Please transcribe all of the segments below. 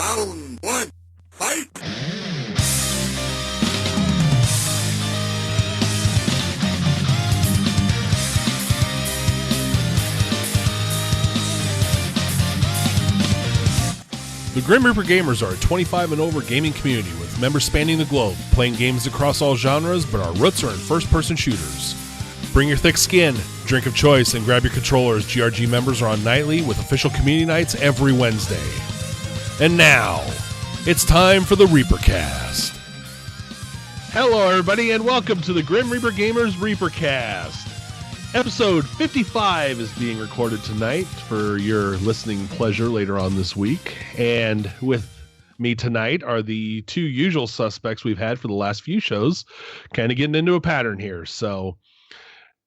Round one, fight! The Grim Reaper Gamers are a 25 and over gaming community with members spanning the globe, playing games across all genres, but our roots are in first-person shooters. Bring your thick skin, drink of choice, and grab your controllers. GRG members are on nightly with official community nights every Wednesday. And now, it's time for the ReaperCast. Hello, everybody, and welcome to the Grim Reaper Gamers ReaperCast. Episode 55 is being recorded tonight for your listening pleasure later on this week. And with me tonight are the two usual suspects we've had for the last few shows, kind of getting into a pattern here. So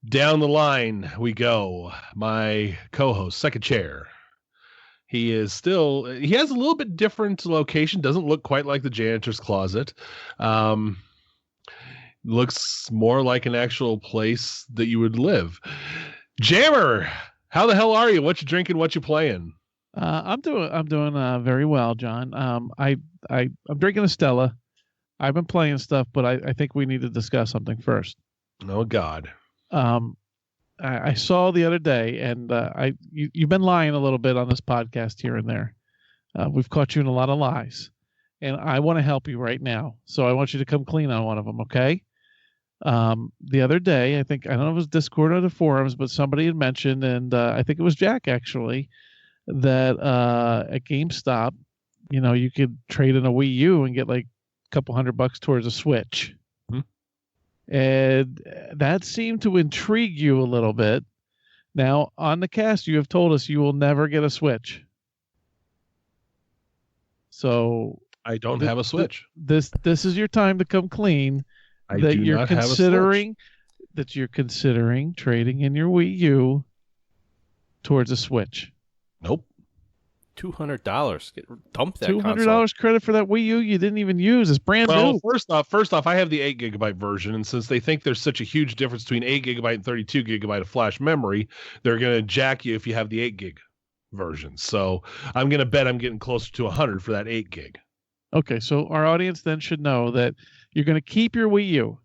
down the line we go. My co-host, second chair. He has a little bit different location. Doesn't look quite like the janitor's closet. Looks more like an actual place that you would live. Jammer, how the hell are you? What you drinking? What you playing? I'm doing very well, John. I'm drinking a Stella. I've been playing stuff, but I think we need to discuss something first. Oh God. I saw the other day, and you've been lying a little bit on this podcast here and there. We've caught you in a lot of lies, and I want to help you right now. So I want you to come clean on one of them, okay? The other day, I don't know if it was Discord or the forums, but somebody had mentioned, and I think it was Jack actually, that at GameStop, you could trade in a Wii U and get like a couple $100 towards a Switch. And that seemed to intrigue you a little bit. Now, on the cast, you have told us you will never get a Switch. So I don't have a Switch. This is your time to come clean. You're considering trading in your Wii U towards a Switch. Nope. $200. Dump that $200 credit for that Wii U you didn't even use. It's brand new. First off, I have the 8 gigabyte version, and since they think there's such a huge difference between 8 gigabyte and 32 gigabyte of flash memory, they're going to jack you if you have the 8 gig version. So I'm going to bet I'm getting closer to 100 for that 8 gig. Okay, so our audience then should know that you're going to keep your Wii U.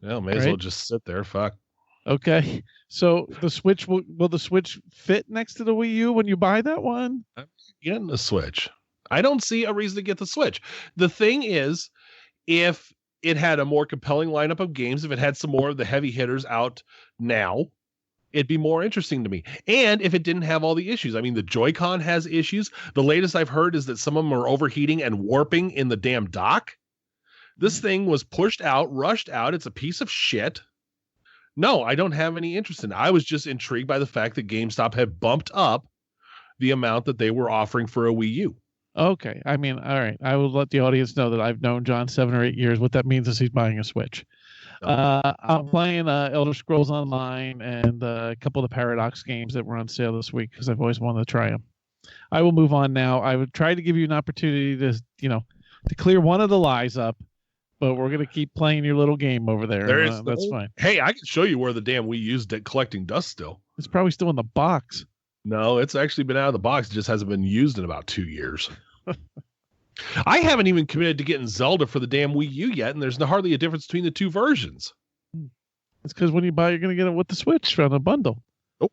Well, may as well just sit there. Fuck. Okay, so the Switch will the Switch fit next to the Wii U when you buy that one? I'm getting the Switch. I don't see a reason to get the Switch. The thing is, if it had a more compelling lineup of games, if it had some more of the heavy hitters out now, it'd be more interesting to me. And if it didn't have all the issues. I mean, the Joy-Con has issues. The latest I've heard is that some of them are overheating and warping in the damn dock. This thing was pushed out, rushed out. It's a piece of shit. No, I don't have any interest in it. I was just intrigued by the fact that GameStop had bumped up the amount that they were offering for a Wii U. Okay. I mean, all right. I will let the audience know that I've known John 7 or 8 years. What that means is he's buying a Switch. I'm playing Elder Scrolls Online and a couple of the Paradox games that were on sale this week because I've always wanted to try them. I will move on now. I would try to give you an opportunity to clear one of the lies up. But we're going to keep playing your little game over there. That's fine. Hey, I can show you where the damn Wii U's collecting dust still. It's probably still in the box. No, it's actually been out of the box. It just hasn't been used in about 2 years. I haven't even committed to getting Zelda for the damn Wii U yet, and there's hardly a difference between the two versions. It's because when you buy, you're going to get it with the Switch from the bundle. Nope.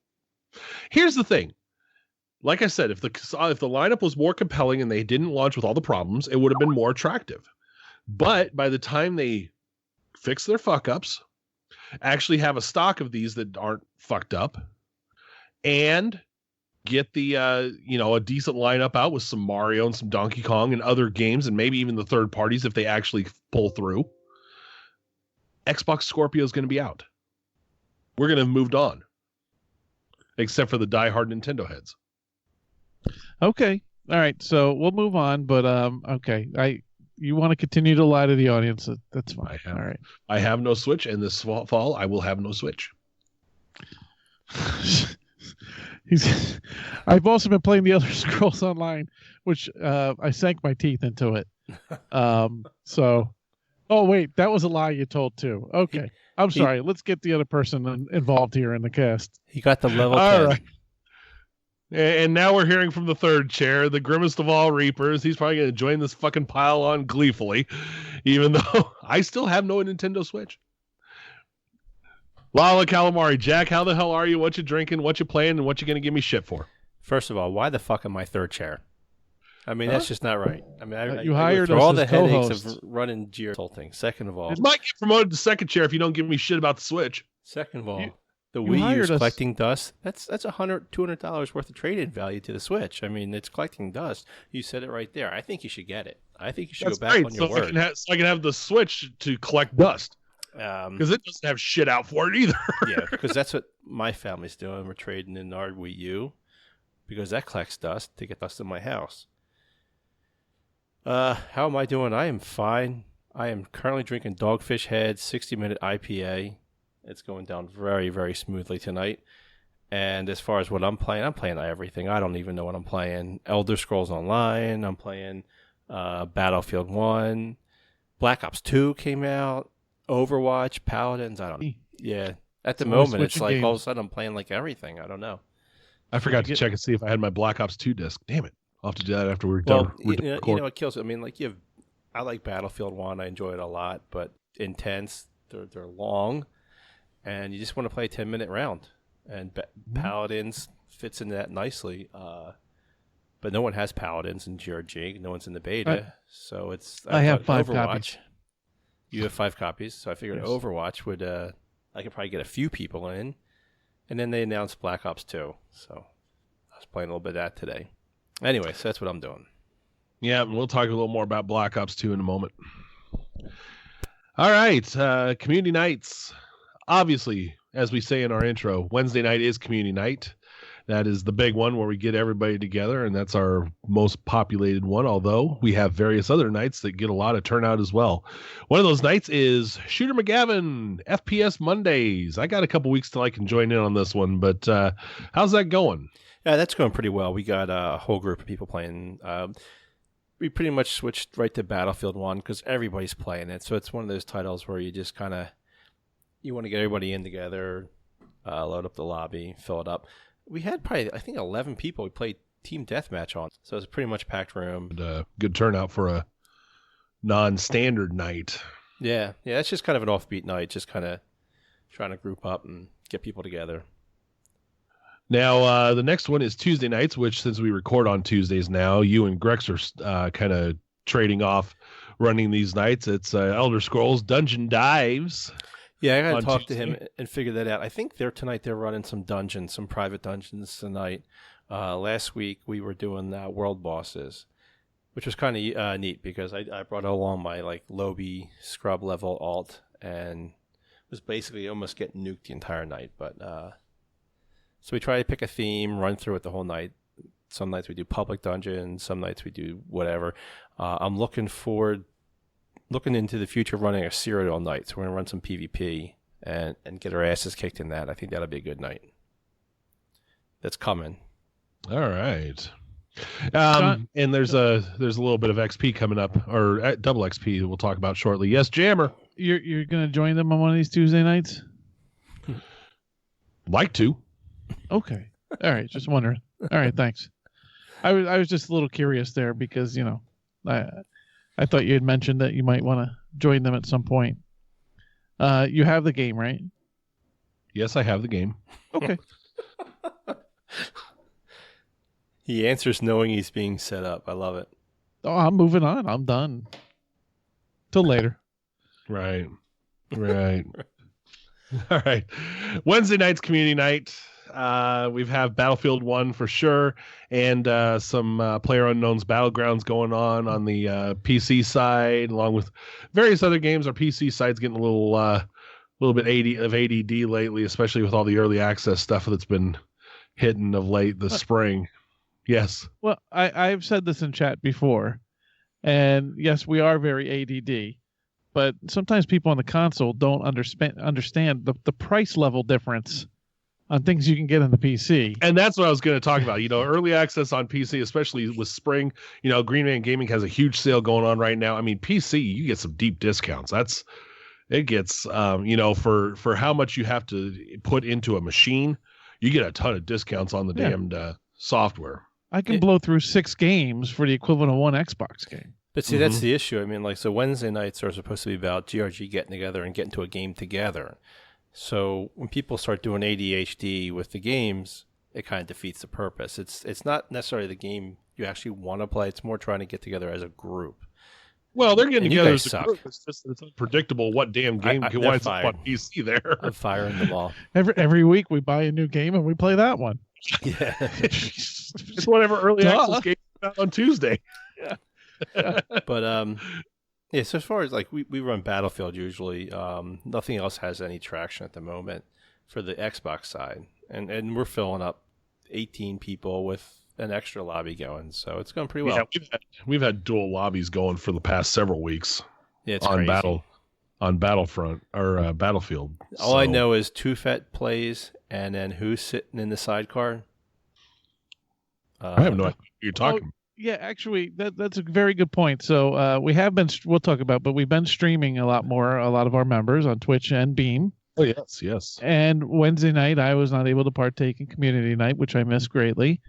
Here's the thing. Like I said, if the lineup was more compelling and they didn't launch with all the problems, it would have been more attractive. But by the time they fix their fuck-ups, actually have a stock of these that aren't fucked up, and get the a decent lineup out with some Mario and some Donkey Kong and other games, and maybe even the third parties if they actually pull through, Xbox Scorpio is going to be out. We're going to have moved on, except for the diehard Nintendo heads. Okay, all right, so we'll move on. But okay, you want to continue to lie to the audience? That's fine. All right. I have no Switch, and this fall I will have no Switch. I've also been playing the Elder Scrolls Online, which I sank my teeth into it. Oh wait, that was a lie you told too. Okay, I'm sorry. Let's get the other person involved here in the cast. He got the level. All 10. right. And now we're hearing from the third chair, the grimmest of all Reapers. He's probably going to join this fucking pile on gleefully, even though I still have no Nintendo Switch. Lala Calamari, Jack, how the hell are you? What you drinking? What you playing? And what you going to give me shit for? First of all, why the fuck am I third chair? I mean, that's just not right. I mean, You I hired go through us all as the headaches co-host. of running GR consulting. Second of all, You might get promoted to second chair if you don't give me shit about the Switch. Second of all, the you Wii U hired is us- collecting dust. That's $200 worth of trade-in value to the Switch. I mean, it's collecting dust. You said it right there. I think you should get it. I think you should That's go back great. on your So word. I can have the Switch to collect dust. Because it doesn't have shit out for it either. Yeah, because that's what my family's doing. We're trading in our Wii U because that collects dust to get dust in my house. How am I doing? I am fine. I am currently drinking Dogfish Head 60-minute IPA. It's going down very, very smoothly tonight. And as far as what I'm playing everything. I don't even know what I'm playing. Elder Scrolls Online. I'm playing Battlefield 1. Black Ops 2 came out. Overwatch, Paladins. I don't know. Yeah. At the moment, it's like all of a sudden I'm playing like everything. I don't know. I forgot to check and see if I had my Black Ops 2 disc. Damn it. I'll have to do that after we're done. You know what kills it? I mean, like I like Battlefield 1. I enjoy it a lot, but intense. They're long, and you just want to play a 10-minute round. And Paladins fits into that nicely. But no one has Paladins in GRG. No one's in the beta. So it's... I have 5 Overwatch. copies. You have 5 copies. So I figured Yes. Overwatch would... I could probably get a few people in. And then they announced Black Ops 2. So I was playing a little bit of that today. Anyway, so that's what I'm doing. Yeah, and we'll talk a little more about Black Ops 2 in a moment. All right, community nights. Obviously, as we say in our intro, Wednesday night is community night. That is the big one where we get everybody together, and that's our most populated one, although we have various other nights that get a lot of turnout as well. One of those nights is Shooter McGavin, FPS Mondays. I got a couple weeks till I can join in on this one, but how's that going? Yeah, that's going pretty well. We got a whole group of people playing. We pretty much switched right to Battlefield 1 because everybody's playing it. So it's one of those titles where you just kind of, you want to get everybody in together, load up the lobby, fill it up. We had probably, I think, 11 people we played Team Deathmatch on. So it's a pretty much packed room. And, good turnout for a non-standard night. Yeah, it's just kind of an offbeat night, just kind of trying to group up and get people together. Now, the next one is Tuesday nights, which since we record on Tuesdays now, you and Grex are kind of trading off running these nights. It's Elder Scrolls Dungeon Dives. Yeah, I got on to talk to Tuesday. him and figure that out. I think they're running some dungeons, some private dungeons tonight. Last week we were doing world bosses, which was kind of neat because I brought along my like Lobby scrub level alt and was basically almost getting nuked the entire night. But so we try to pick a theme, run through it the whole night. Some nights we do public dungeons, some nights we do whatever. I'm looking into the future of running a serial night. So we're going to run some PvP and get our asses kicked in that. I think that'll be a good night. That's coming. All right. And there's a little bit of XP coming up, or double XP that we'll talk about shortly. Yes, Jammer. You're going to join them on one of these Tuesday nights? Like to. Okay. All right. Just wondering. All right. Thanks. I was just a little curious there because, I thought you had mentioned that you might want to join them at some point. You have the game, right? Yes, I have the game. Okay. He answers knowing he's being set up. I love it. Oh, I'm moving on. I'm done. Till later. Right. All right. Wednesday night's community night. We have Battlefield 1 for sure, and some PlayerUnknown's Battlegrounds going on the PC side, along with various other games. Our PC side's getting a little bit of ADD lately, especially with all the early access stuff that's been hitting of late this spring. Yes. Well, I've said this in chat before, and yes, we are very ADD, but sometimes people on the console don't understand the price level difference on things you can get on the PC. And that's what I was going to talk about. Early access on PC, especially with spring, Green Man Gaming has a huge sale going on right now. I mean, PC, you get some deep discounts. It gets, for how much you have to put into a machine, you get a ton of discounts on the damned software. I can blow through 6 games for the equivalent of one Xbox game. But see, that's the issue. I mean, like, so Wednesday nights are supposed to be about GRG getting together and getting to a game together. So when people start doing ADHD with the games, it kind of defeats the purpose. It's not necessarily the game you actually want to play. It's more trying to get together as a group. Well, they're getting And you together guys as a suck. group. It's just that it's unpredictable what damn game winds up on PC there. I'm firing them all. Every week we buy a new game and we play that one. Yeah. It's whatever early access game out on Tuesday. But yeah, so as far as like we run Battlefield usually, nothing else has any traction at the moment for the Xbox side. And we're filling up 18 people with an extra lobby going, so it's going pretty well. Yeah, we've had dual lobbies going for the past several weeks. Yeah, it's crazy. On Battlefront or Battlefield. All I know is Tufet plays, and then who's sitting in the sidecar? I have no idea what you're talking about. Yeah, actually, that's a very good point. So we have been, we'll talk about, but we've been streaming a lot of our members on Twitch and Beam. Oh, yes. And Wednesday night, I was not able to partake in community night, which I missed greatly.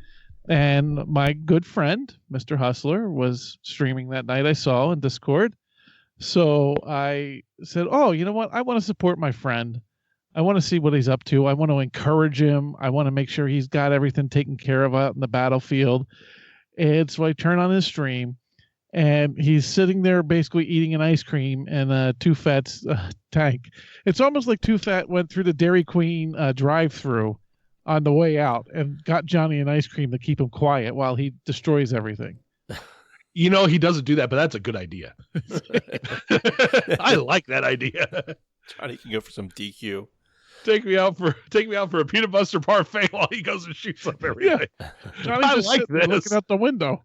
And my good friend, Mr. Hustler, was streaming that night, I saw in Discord. So I said, oh, you know what? I want to support my friend. I want to see what he's up to. I want to encourage him. I want to make sure he's got everything taken care of out in the battlefield. And so I turn on his stream, and he's sitting there basically eating an ice cream in a Too-Fat's tank. It's almost like Too-Fat went through the Dairy Queen drive-through on the way out and got Johnny an ice cream to keep him quiet while he destroys everything. You know, he doesn't do that, but that's a good idea. I like that idea. Johnny can go for some DQ. Take me out for a peanut butter parfait while he goes and shoots up everything. Yeah. Johnny's just like sitting there this. looking out the window.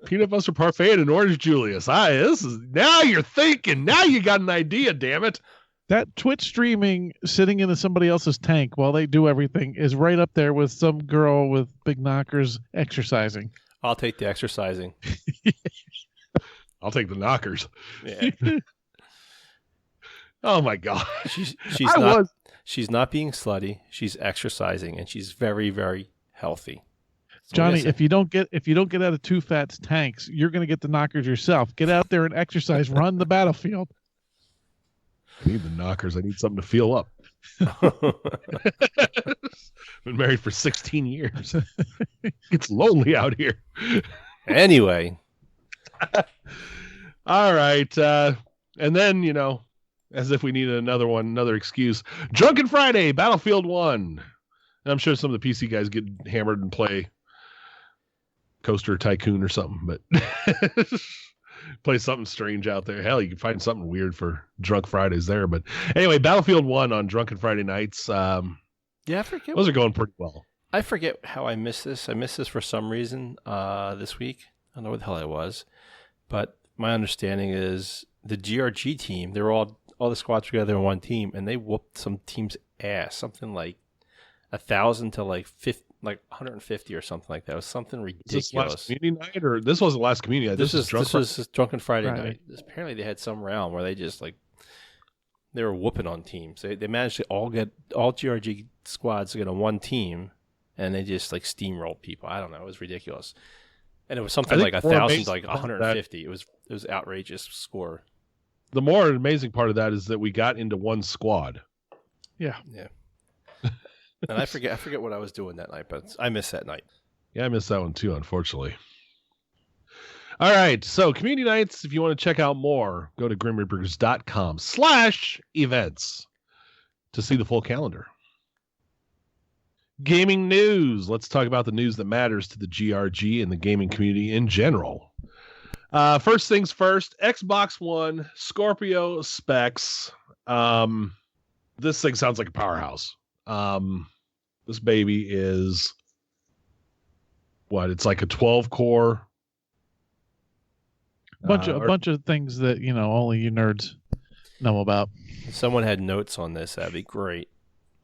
Peanut butter parfait and an orange Julius. This is now you're thinking. Now you got an idea. Damn it! That Twitch streaming, sitting in somebody else's tank while they do everything, is right up there with some girl with big knockers exercising. I'll take the exercising. I'll take the knockers. Yeah. Oh my god. She's not being slutty. She's exercising, and she's very, very healthy. That's Johnny, if you don't get out of Too-Fat's tanks, you're going to get the knockers yourself. Get out there and exercise. Run the battlefield. I need the knockers. I need something to feel up. Been married for 16 years. It's lonely out here. Anyway. All right. And then, you know, as if we needed another excuse. Drunken Friday, Battlefield 1. I'm sure some of the PC guys get hammered and play Coaster Tycoon or something, but play something strange out there. Hell, you can find something weird for Drunk Fridays there. But anyway, Battlefield 1 on Drunken Friday nights. Yeah, I forget. Those are going pretty well. I forget how I missed this. I missed this for some reason this week. I don't know what the hell it was. But my understanding is the GRG team, they were all the squads together in one team, and they whooped some team's ass. Something like 1,000 to like 150 or something like that. It was something ridiculous. Is this last community night, or this wasn't last community night? This was Drunken Friday night. Apparently, they had some round where they just they were whooping on teams. They managed to all GRG squads to get on one team, and they just steamrolled people. I don't know. It was ridiculous, and it was something like 1,000 to 150. It was outrageous score. The more amazing part of that is that we got into one squad. Yeah. And I forget what I was doing that night, but I missed that night. Yeah, I missed that one too, unfortunately. All right, so community nights, if you want to check out more, go to grimreapers.com/events to see the full calendar. Gaming news. Let's talk about the news that matters to the GRG and the gaming community in general. First things first, Xbox One, Scorpio specs. This thing sounds like a powerhouse. This baby is it's like a 12-core. A bunch of things that, only you nerds know about. If someone had notes on this, that'd be great.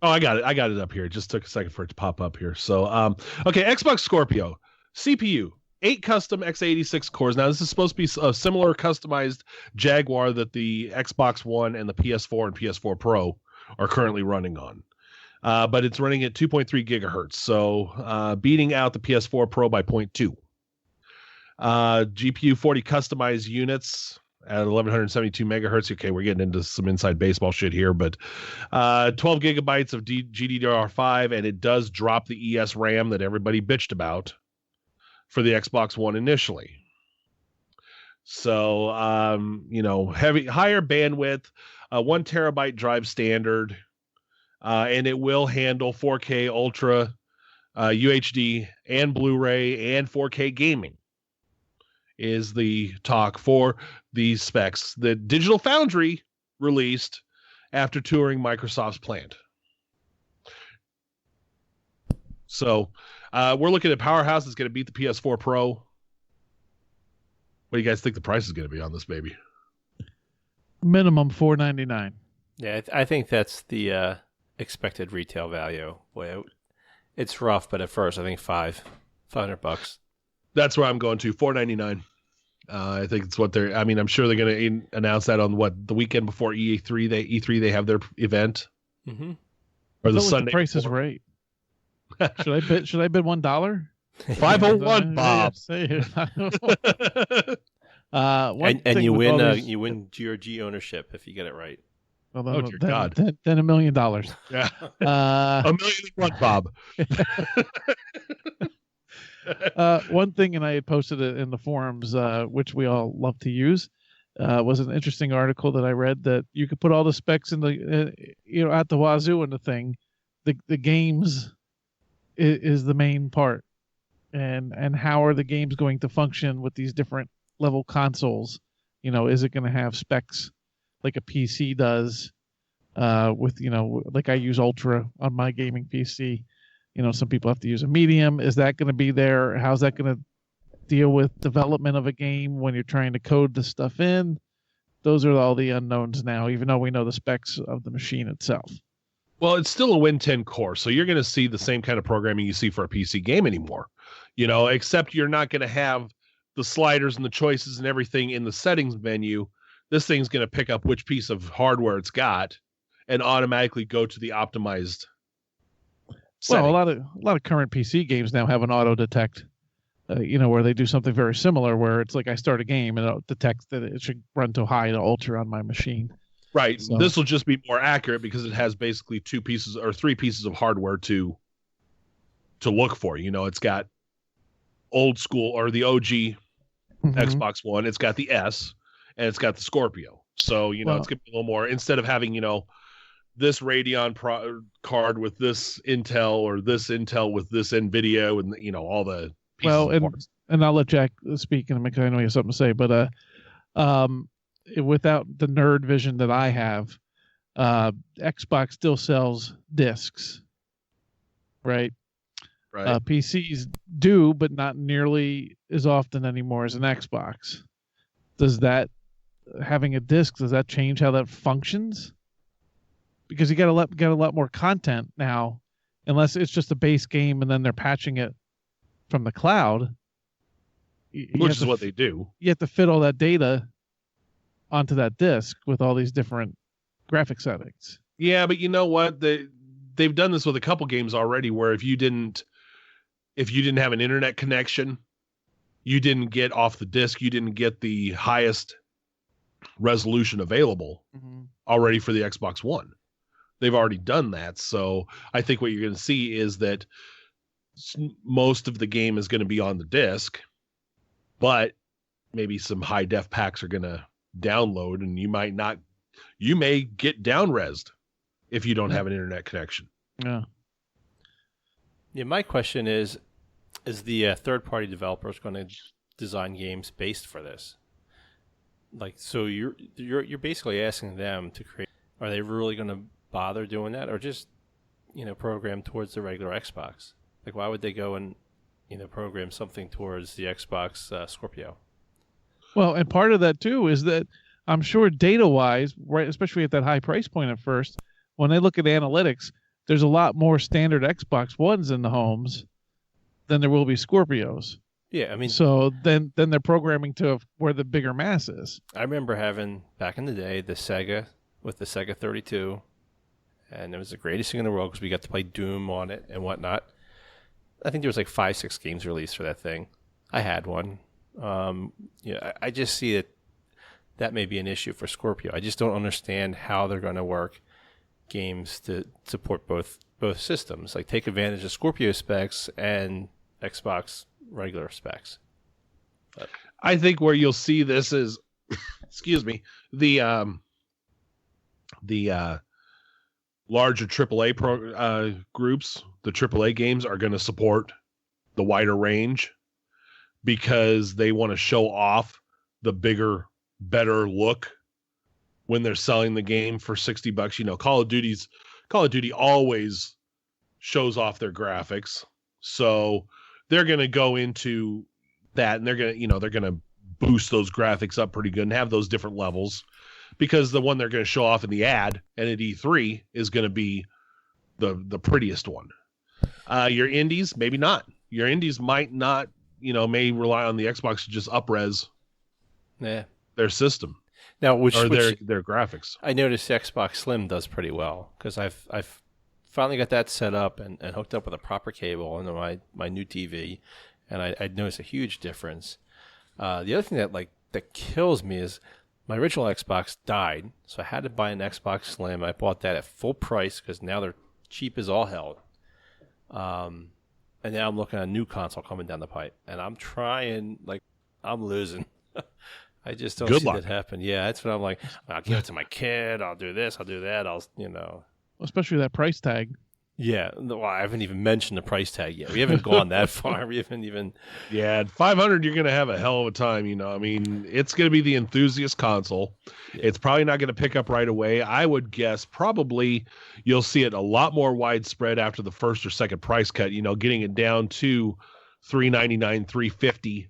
Oh, I got it up here. It just took a second for it to pop up here. So, okay, Xbox Scorpio, CPU, 8 custom x86 cores. Now, this is supposed to be a similar customized Jaguar that the Xbox One and the PS4 and PS4 Pro are currently running on. but it's running at 2.3 gigahertz, so beating out the PS4 Pro by 0.2. GPU 40 customized units at 1172 megahertz. Okay, we're getting into some inside baseball shit here, but 12 gigabytes of GDDR5, and it does drop the ES RAM that everybody bitched about for the Xbox One initially. So, higher bandwidth, 1 terabyte drive standard, and it will handle 4K Ultra, UHD, and Blu-ray, and 4K gaming is the talk for these specs that Digital Foundry released after touring Microsoft's plant. So we're looking at Powerhouse is going to beat the PS4 Pro. What do you guys think the price is going to be on this baby? Minimum $499. Yeah, I think that's the expected retail value. Boy, it's rough, but at first I think $500. That's where I'm going to, $499. I think it's what they're. I mean, I'm sure they're going to announce that on the weekend before E3. They have their event, or the Sunday. The price is right. Should I bid $1? 501, Bob. And you win. You win GRG ownership if you get it right. Although, dear God! Then $1 million. Yeah, $1,000,000, Bob. One thing, and I had posted it in the forums, which we all love to use, was an interesting article that I read that you could put all the specs in the, at the wazoo in the thing. The games is the main part, and how are the games going to function with these different level consoles? Is it going to have specs like a PC does? With like I use Ultra on my gaming PC. Some people have to use a medium. Is that going to be there? How's that going to deal with development of a game when you're trying to code the stuff in? Those are all the unknowns now, even though we know the specs of the machine itself. Well, it's still a Win 10 core, so you're going to see the same kind of programming you see for a PC game anymore. Except you're not going to have the sliders and the choices and everything in the settings menu. This thing's going to pick up which piece of hardware it's got and automatically go to the optimized setting. Well, a lot of current PC games now have an auto detect, where they do something very similar, where it's like I start a game and it detects that it should run to high to ultra on my machine. Right. So, this will just be more accurate because it has basically 2 pieces or 3 pieces of hardware to look for. It's got old school or the OG Xbox One. It's got the S and it's got the Scorpio. So, it's going to be a little more, instead of having, this Radeon card with this Intel or this Intel with this NVIDIA and, all the pieces. Well, and I'll let Jack speak in a minute. I know he has something to say, but without the nerd vision that I have, Xbox still sells discs, right? Right. PCs do, but not nearly as often anymore as an Xbox. Does that, having a disc, does that change how that functions? Because you got a lot more content now, unless it's just a base game and then they're patching it from the cloud. Which is what they do. You have to fit all that data onto that disk with all these different graphic settings. Yeah, but you know what? They've done this with a couple games already where if you didn't have an internet connection, you didn't get off the disk, you didn't get the highest resolution available already for the Xbox One. They've already done that. So I think what you're going to see is that most of the game is going to be on the disc, but maybe some high def packs are going to download, and you may get down-resed if you don't have an internet connection. Yeah. Yeah. My question is the third-party developers going to design games based for this? Like, so you're basically asking them to create. Are they really going to bother doing that, or just program towards the regular Xbox? Like, why would they go and program something towards the Xbox Scorpio? Well, and part of that too is that I'm sure data-wise, right, especially at that high price point at first, when they look at analytics, there's a lot more standard Xbox Ones in the homes than there will be Scorpios. Yeah, I mean, so then they're programming to where the bigger mass is. I remember having back in the day the Sega with the Sega 32. and it was the greatest thing in the world because we got to play Doom on it and whatnot. I think there was like 5-6 games released for that thing. I had one. I just see that may be an issue for Scorpio. I just don't understand how they're going to work games to support both systems. Like take advantage of Scorpio specs and Xbox regular specs. But I think where you'll see this is, excuse me, the larger AAA groups, the AAA games are going to support the wider range because they want to show off the bigger, better look when they're selling the game for $60. You know, Call of Duty always shows off their graphics. So they're going to go into that and they're going to boost those graphics up pretty good and have those different levels because the one they're going to show off in the ad and at E3 is going to be the prettiest one. Your indies, maybe not. Your indies might not, may rely on the Xbox to just up-res their system. Now, their graphics. I noticed Xbox Slim does pretty well because I've finally got that set up and hooked up with a proper cable into my new TV, and I noticed a huge difference. The other thing that kills me is my original Xbox died, so I had to buy an Xbox Slim. I bought that at full price because now they're cheap as all hell. And now I'm looking at a new console coming down the pipe, and I'm trying, I'm losing. I just don't see that happen. Yeah, that's what I'm like. I'll give it to my kid. I'll do this. I'll do that. Especially that price tag. Yeah. Well, I haven't even mentioned the price tag yet. We haven't gone that far. We haven't even. Yeah, at $500, you're going to have a hell of a time. I mean, it's going to be the enthusiast console. Yeah. It's probably not going to pick up right away. I would guess probably you'll see it a lot more widespread after the first or second price cut. Getting it down to $399, $350.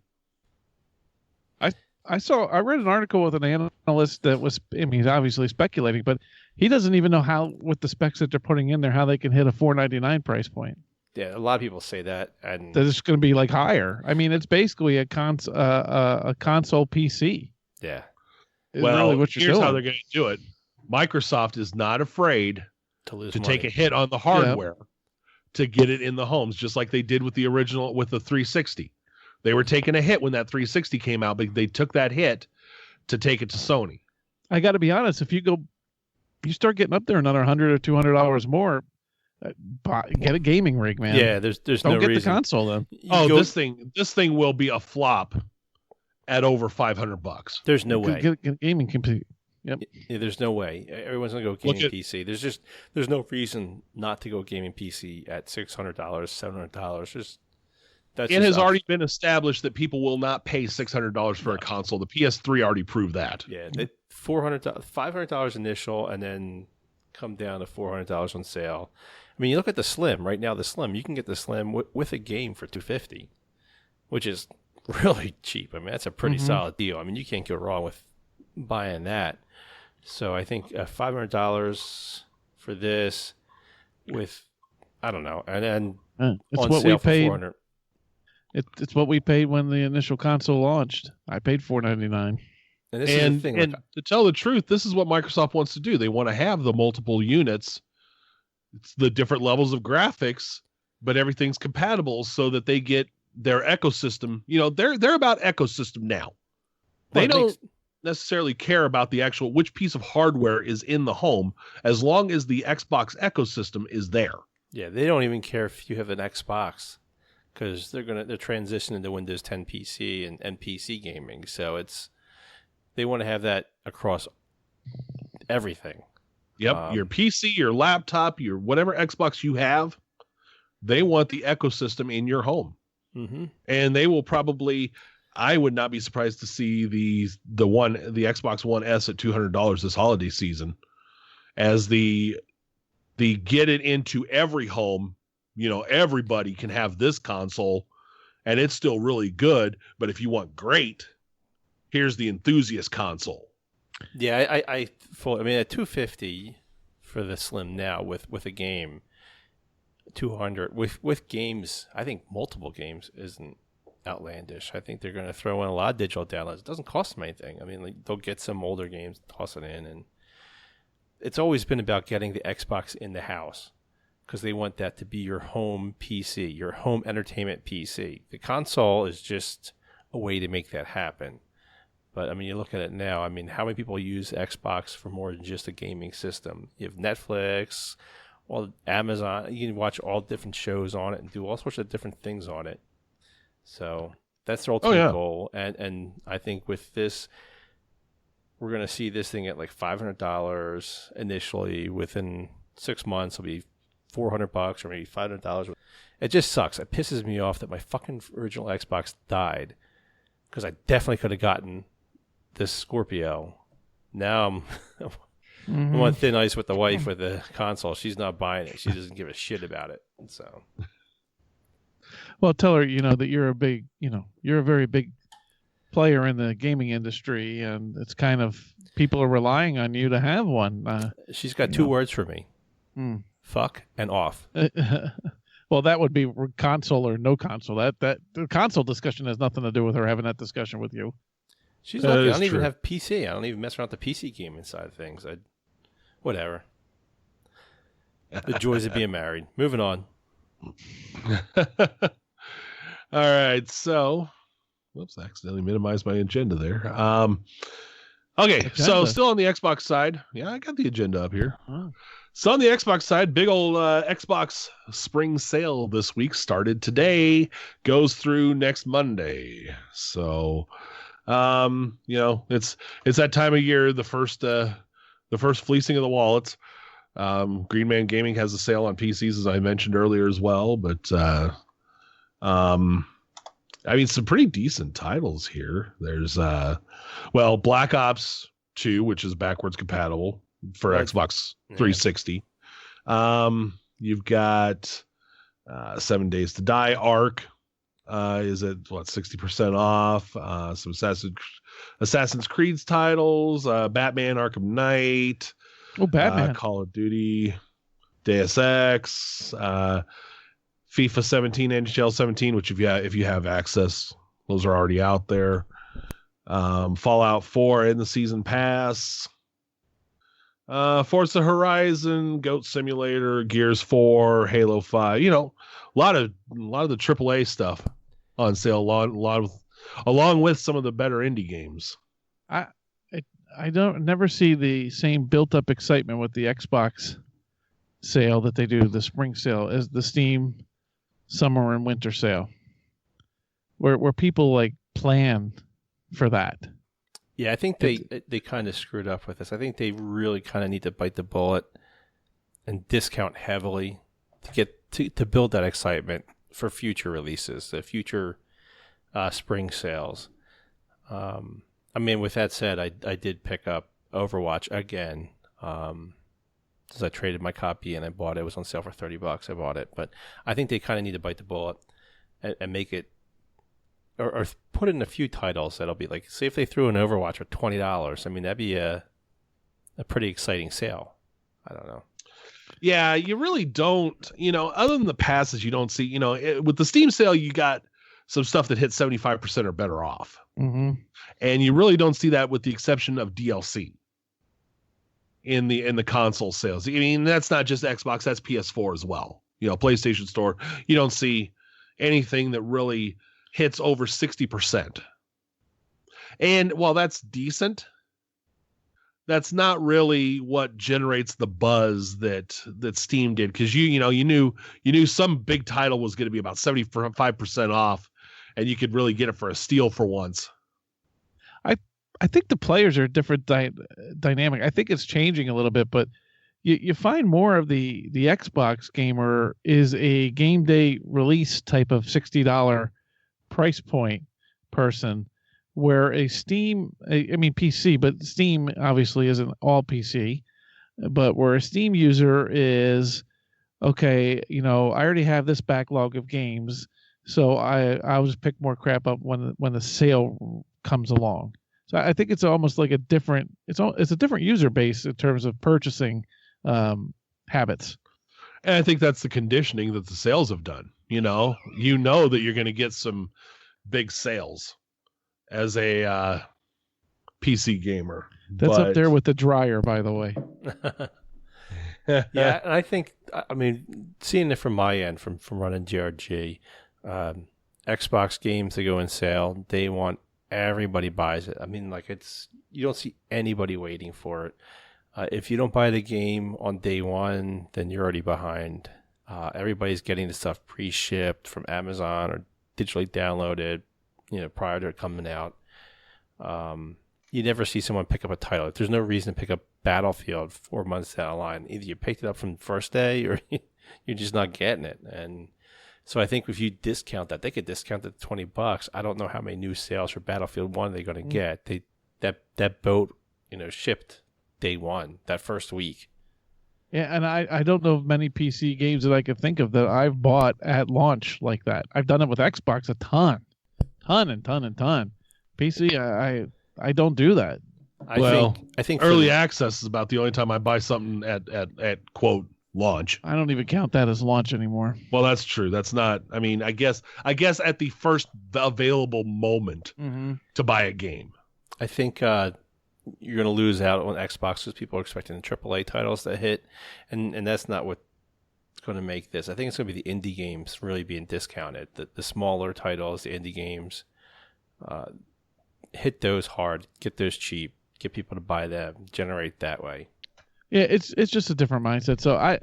I read an article with an analyst that was, he's obviously speculating, but he doesn't even know how, with the specs that they're putting in there, how they can hit a $499 price point. Yeah, a lot of people say that, and that it's going to be higher. I mean, it's basically a console PC. Yeah. Well, really here's how they're going to do it. Microsoft is not afraid to take a hit on the hardware to get it in the homes, just like they did with the 360. They were taking a hit when that 360 came out, but they took that hit to take it to Sony. I got to be honest. If you start getting up there another $100 or $200 more, get a gaming rig, man. Yeah, there's don't no get reason. the console then. This thing will be a flop at over $500. There's no way. Get a gaming computer. Yep. Yeah, there's no way. Everyone's gonna go gaming PC. There's no reason not to go gaming PC at $600, $700. It has already been established that people will not pay $600 for a console. The PS3 already proved that. Yeah, $500 initial, and then come down to $400 on sale. I mean, you look at the Slim right now. The Slim, you can get the Slim with a game for $250, which is really cheap. I mean, that's a pretty solid deal. I mean, you can't go wrong with buying that. So I think $500 for this, with I don't know, and then it's on what sale we paid. for $400. It's what we paid when the initial console launched. I paid $499. And this is the thing. And to tell the truth, this is what Microsoft wants to do. They want to have the multiple units. It's the different levels of graphics, but everything's compatible so that they get their ecosystem. They're about ecosystem now. They don't necessarily care about the actual which piece of hardware is in the home, as long as the Xbox ecosystem is there. Yeah, they don't even care if you have an Xbox, because they're transitioning to Windows 10 PC and PC gaming. So they want to have that across everything. Yep, your PC, your laptop, your whatever Xbox you have, they want the ecosystem in your home. Mm-hmm. And they will probably, I would not be surprised to see the Xbox One S at $200 this holiday season, as the get it into every home. Everybody can have this console, and it's still really good. But if you want great, here's the enthusiast console. Yeah, I mean, at $250 for the Slim now with a game, $200 with games. I think multiple games isn't outlandish. I think they're going to throw in a lot of digital downloads. It doesn't cost them anything. I mean, they'll get some older games, toss it in, and it's always been about getting the Xbox in the house because they want that to be your home PC, your home entertainment PC. The console is just a way to make that happen. But, I mean, you look at it now, I mean, how many people use Xbox for more than just a gaming system? You have Netflix, Amazon, you can watch all different shows on it and do all sorts of different things on it. So that's their ultimate goal. And I think with this, we're going to see this thing at like $500 initially. Within 6 months, it'll be $400 or maybe $500. It just sucks. It pisses me off that my fucking original Xbox died because I definitely could have gotten this Scorpio. Now I'm on thin ice with the wife with the console. She's not buying it. She doesn't give a shit about it. So, well, tell her that you're a very big player in the gaming industry, and it's kind of people are relying on you to have one. She's got two words for me: fuck and off. Well, that would be console or no console. That the console discussion has nothing to do with her having that discussion with you. She's lucky. I don't even have PC. I don't even mess around with the PC gaming side of things. Whatever. The joys of being married. Moving on. All right. So, whoops, I accidentally minimized my agenda there. Okay. So still on the Xbox side. Yeah, I got the agenda up here. Oh. So on the Xbox side, big old Xbox spring sale this week started today, goes through next Monday. So, it's that time of year, the first fleecing of the wallets. Green Man Gaming has a sale on PCs, as I mentioned earlier as well. But I mean, some pretty decent titles here. There's Black Ops 2, which is backwards compatible for Xbox 360. You've got 7 Days to Die Arc. Is at 60% off? Some Assassin's Creed titles, Batman Arkham Knight, Batman, Call of Duty, Deus Ex, FIFA 17, NHL 17, which if you have access, those are already out there. Fallout 4 in the season pass. Forza Horizon, Goat Simulator, Gears 4, Halo 5. A lot of the AAA stuff on sale, along with some of the better indie games. I don't never see the same built up excitement with the Xbox sale that they do the spring sale as the Steam summer and winter sale, where people like plan for that. Yeah, I think they kind of screwed up with this. I think they really kind of need to bite the bullet and discount heavily to get to build that excitement for future releases, the future spring sales. I mean, with that said, I did pick up Overwatch again. Since I traded my copy and I bought it. It was on sale for $30. I bought it. But I think they kind of need to bite the bullet and make it, or put in a few titles that'll be like, say if they threw an Overwatch for $20, I mean, that'd be a pretty exciting sale. I don't know. Yeah, you really don't, other than the passes, you don't see, with the Steam sale, you got some stuff that hit 75% or better off. Mm-hmm. And you really don't see that with the exception of DLC in the console sales. I mean, that's not just Xbox, that's PS4 as well. PlayStation Store, you don't see anything that really hits over 60%. And while that's decent, that's not really what generates the buzz that Steam did, because you knew some big title was going to be about 75% off, and you could really get it for a steal for once. I think the players are a different dynamic. I think it's changing a little bit, but you find more of the Xbox gamer is a game day release type of $60 price point person, where a Steam, PC, but Steam obviously isn't all PC, but where a Steam user is, okay, I already have this backlog of games, so I'll just pick more crap up when the sale comes along. So I think it's almost like it's a different user base in terms of purchasing habits. And I think that's the conditioning that the sales have done. That you're going to get some big sales as a PC gamer. That's up there with the dryer, by the way. Yeah, and I think, I mean, seeing it from my end, from running GRG, Xbox games that go in sale, day one, everybody buys it. I mean, like, you don't see anybody waiting for it. If you don't buy the game on day one, then you're already behind. Everybody's getting the stuff pre-shipped from Amazon or digitally downloaded, prior to it coming out. You never see someone pick up a title. There's no reason to pick up Battlefield 4 months down the line. Either you picked it up from the first day or you're just not getting it. And so I think if you discount that, they could discount it to $20. I don't know how many new sales for Battlefield 1 they're going to get. That boat, shipped day one, that first week. Yeah, and I don't know of many PC games that I could think of that I've bought at launch like that. I've done it with Xbox a ton. PC, I don't do that. I think early access is about the only time I buy something at quote launch. I don't even count that as launch anymore. Well, that's true. That's not. I mean, I guess at the first available moment to buy a game. I think you're going to lose out on Xbox because people are expecting the AAA titles to hit, and that's not what's going to make this. I think it's going to be the indie games really being discounted. The smaller titles, the indie games. Hit those hard, get those cheap, get people to buy them, generate that way. Yeah, it's just a different mindset. So I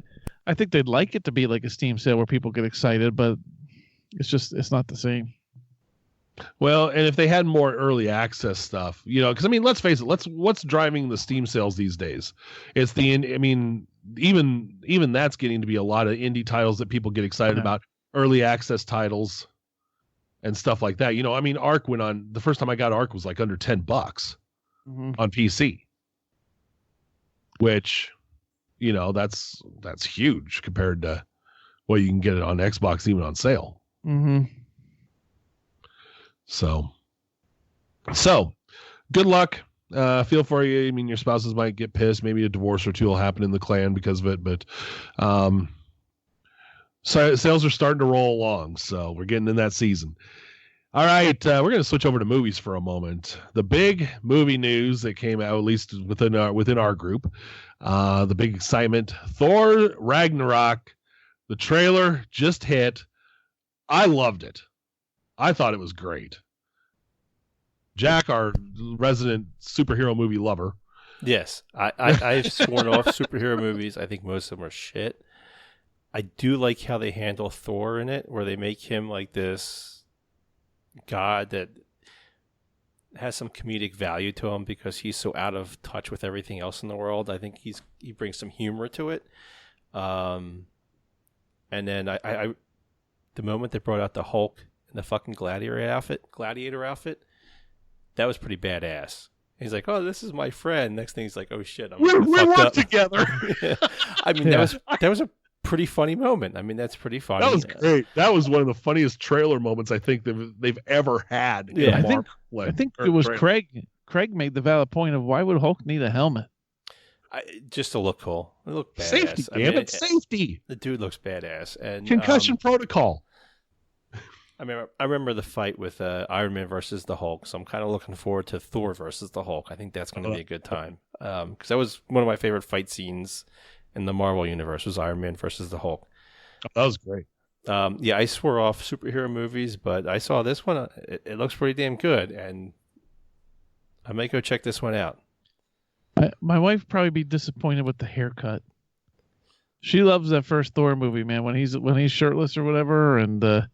think they'd like it to be like a Steam sale where people get excited, but it's not the same. Well, and if they had more early access stuff, because I mean, let's face it, what's driving the Steam sales these days? It's even that's getting to be a lot of indie titles that people get excited about, early access titles. And stuff like that. I mean, Ark went on, the first time I got Ark was like under $10 on PC, which, that's huge compared to what you can get it on Xbox, even on sale. So good luck. Feel for you. I mean, your spouses might get pissed. Maybe a divorce or two will happen in the clan because of it, but, so sales are starting to roll along, so we're getting in that season. All right, we're going to switch over to movies for a moment. The big movie news that came out, at least within our group, the big excitement: Thor Ragnarok. The trailer just hit. I loved it. I thought it was great. Jack, our resident superhero movie lover. Yes, I've sworn off superhero movies. I think most of them are shit. I do like how they handle Thor in it, where they make him like this god that has some comedic value to him because he's so out of touch with everything else in the world. I think he brings some humor to it. And then I the moment they brought out the Hulk in the fucking gladiator outfit, that was pretty badass. He's like, "Oh, this is my friend." Next thing he's like, "Oh shit, we work together." I mean, that was a pretty funny moment. I mean, that's pretty funny. That was great. That was one of the funniest trailer moments I think they've ever had. Yeah, I think it was trailer. Craig made the valid point of why would Hulk need a helmet? Just to look cool. It looked badass. Safety, damn it, safety. The dude looks badass. And concussion protocol. I remember the fight with Iron Man versus the Hulk, so I'm kind of looking forward to Thor versus the Hulk. I think that's going to be a good time because that was one of my favorite fight scenes in the Marvel universe was Iron Man versus the Hulk. That was great. Yeah, I swore off superhero movies, but I saw this one. It looks pretty damn good, and I might go check this one out. My wife would probably be disappointed with the haircut. She loves that first Thor movie, man. When he's shirtless or whatever, and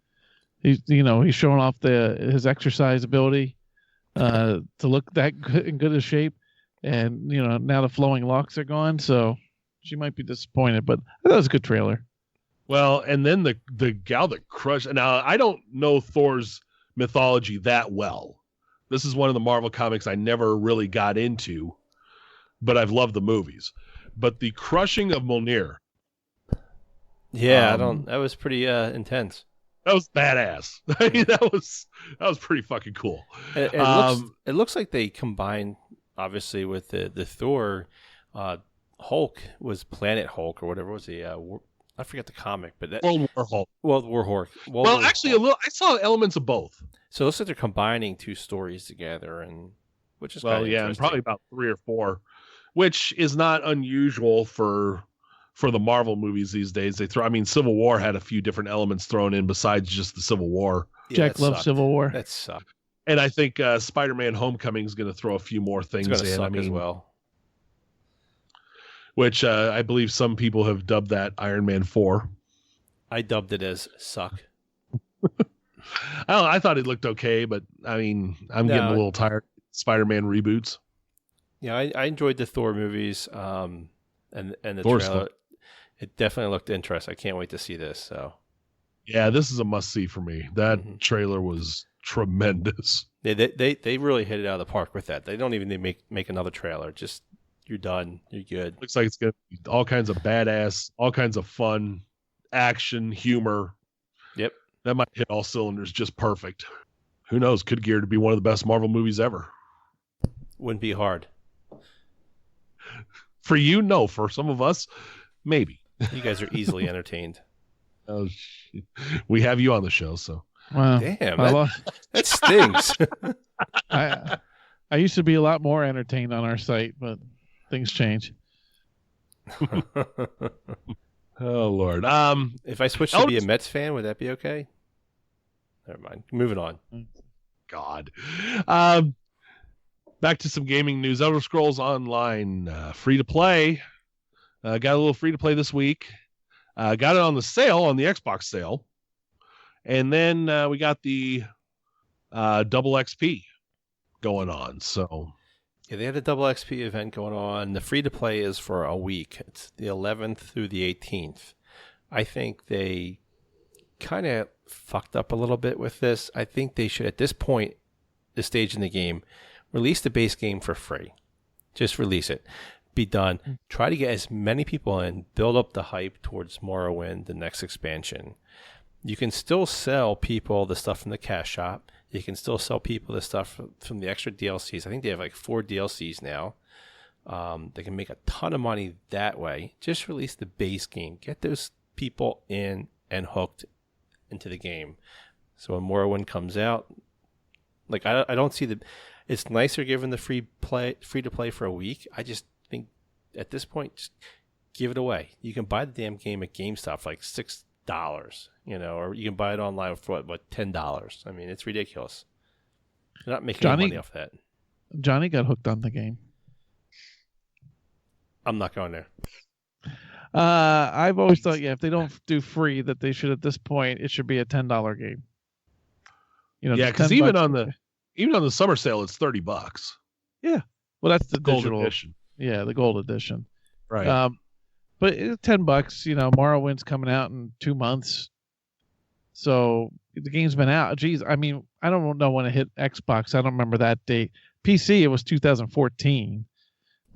he's showing off his exercise ability to look that good in good a shape, and now the flowing locks are gone, so she might be disappointed. But that was a good trailer. Well, and then the gal that crushed. Now I don't know Thor's mythology that well. This is one of the Marvel comics I never really got into, but I've loved the movies. But the crushing of Mjolnir. Yeah, that was pretty intense. That was badass. I mean, that was pretty fucking cool. It looks like they combined, obviously, with the Thor. Hulk was Planet Hulk or whatever was he? I forget the comic, but World War Hulk. World War Hulk. Actually, I saw elements of both. So it looks like they're combining two stories together, and which is Well, kinda yeah, and interesting. probably about 3 or 4, which is not unusual for the Marvel movies these days. I mean, Civil War had a few different elements thrown in besides just the Civil War. Yeah, Jack that loves sucked. Civil War. That sucked. And I think Spider-Man Homecoming is going to throw a few more It's things going to in. suck I mean, as well. which I believe some people have dubbed that Iron Man 4. I dubbed it as suck. I thought it looked okay, but I mean, I'm getting a little tired of Spider-Man reboots. Yeah, I enjoyed the Thor movies, and the Thor's trailer. fun. It definitely looked interesting. I can't wait to see this. So Yeah, this is a must-see for me. That trailer was tremendous. they really hit it out of the park with that. They don't even need to make another trailer. Just you're done. You're good. Looks like it's going to be all kinds of badass, all kinds of fun, action, humor. Yep. That might hit all cylinders just perfect. Who knows? Could gear to be one of the best Marvel movies ever. Wouldn't be hard. For you, no. For some of us, maybe. You guys are easily entertained. Oh, we have you on the show, so. Wow. Damn, I, that stings. I used to be a lot more entertained on our site, but things change. Oh Lord. If I switch to be a Mets fan, would that be okay? Never mind. Moving on. God. Back to some gaming news. Elder Scrolls Online, free to play. Got a little free to play this week. Got it on the sale, on the Xbox sale. And then we got the double XP going on. So Yeah, they had a double XP event going on. The free to play is for a week. It's the 11th through the 18th. I think they kind of fucked up a little bit with this. I think they should, at this point, this stage in the game, release the base game for free. Just release it. Be done. Try to get as many people in. Build up the hype towards Morrowind, the next expansion. You can still sell people the stuff from the cash shop. You can still sell people the stuff from the extra DLCs. I think they have like 4 DLCs now. They can make a ton of money that way. Just release the base game. Get those people in and hooked into the game. So when Morrowind comes out, like I don't see it's nicer given the free to play for a week. I just think at this point, just give it away. You can buy the damn game at GameStop for like $6, or you can buy it online for what $10. I mean, it's ridiculous. They're not making any money off that. Johnny got hooked on the game. I'm not going there. I've always thought, if they don't do free, that they should, at this point, it should be a $10 game. Yeah, because even on the summer sale, it's $30. Yeah, well, that's the gold digital edition. Yeah, the gold edition. Right. But it's $10. You know, Morrowind's coming out in 2 months, so the game's been out. Geez, I mean, I don't know when it hit Xbox. I don't remember that date. PC, it was 2014.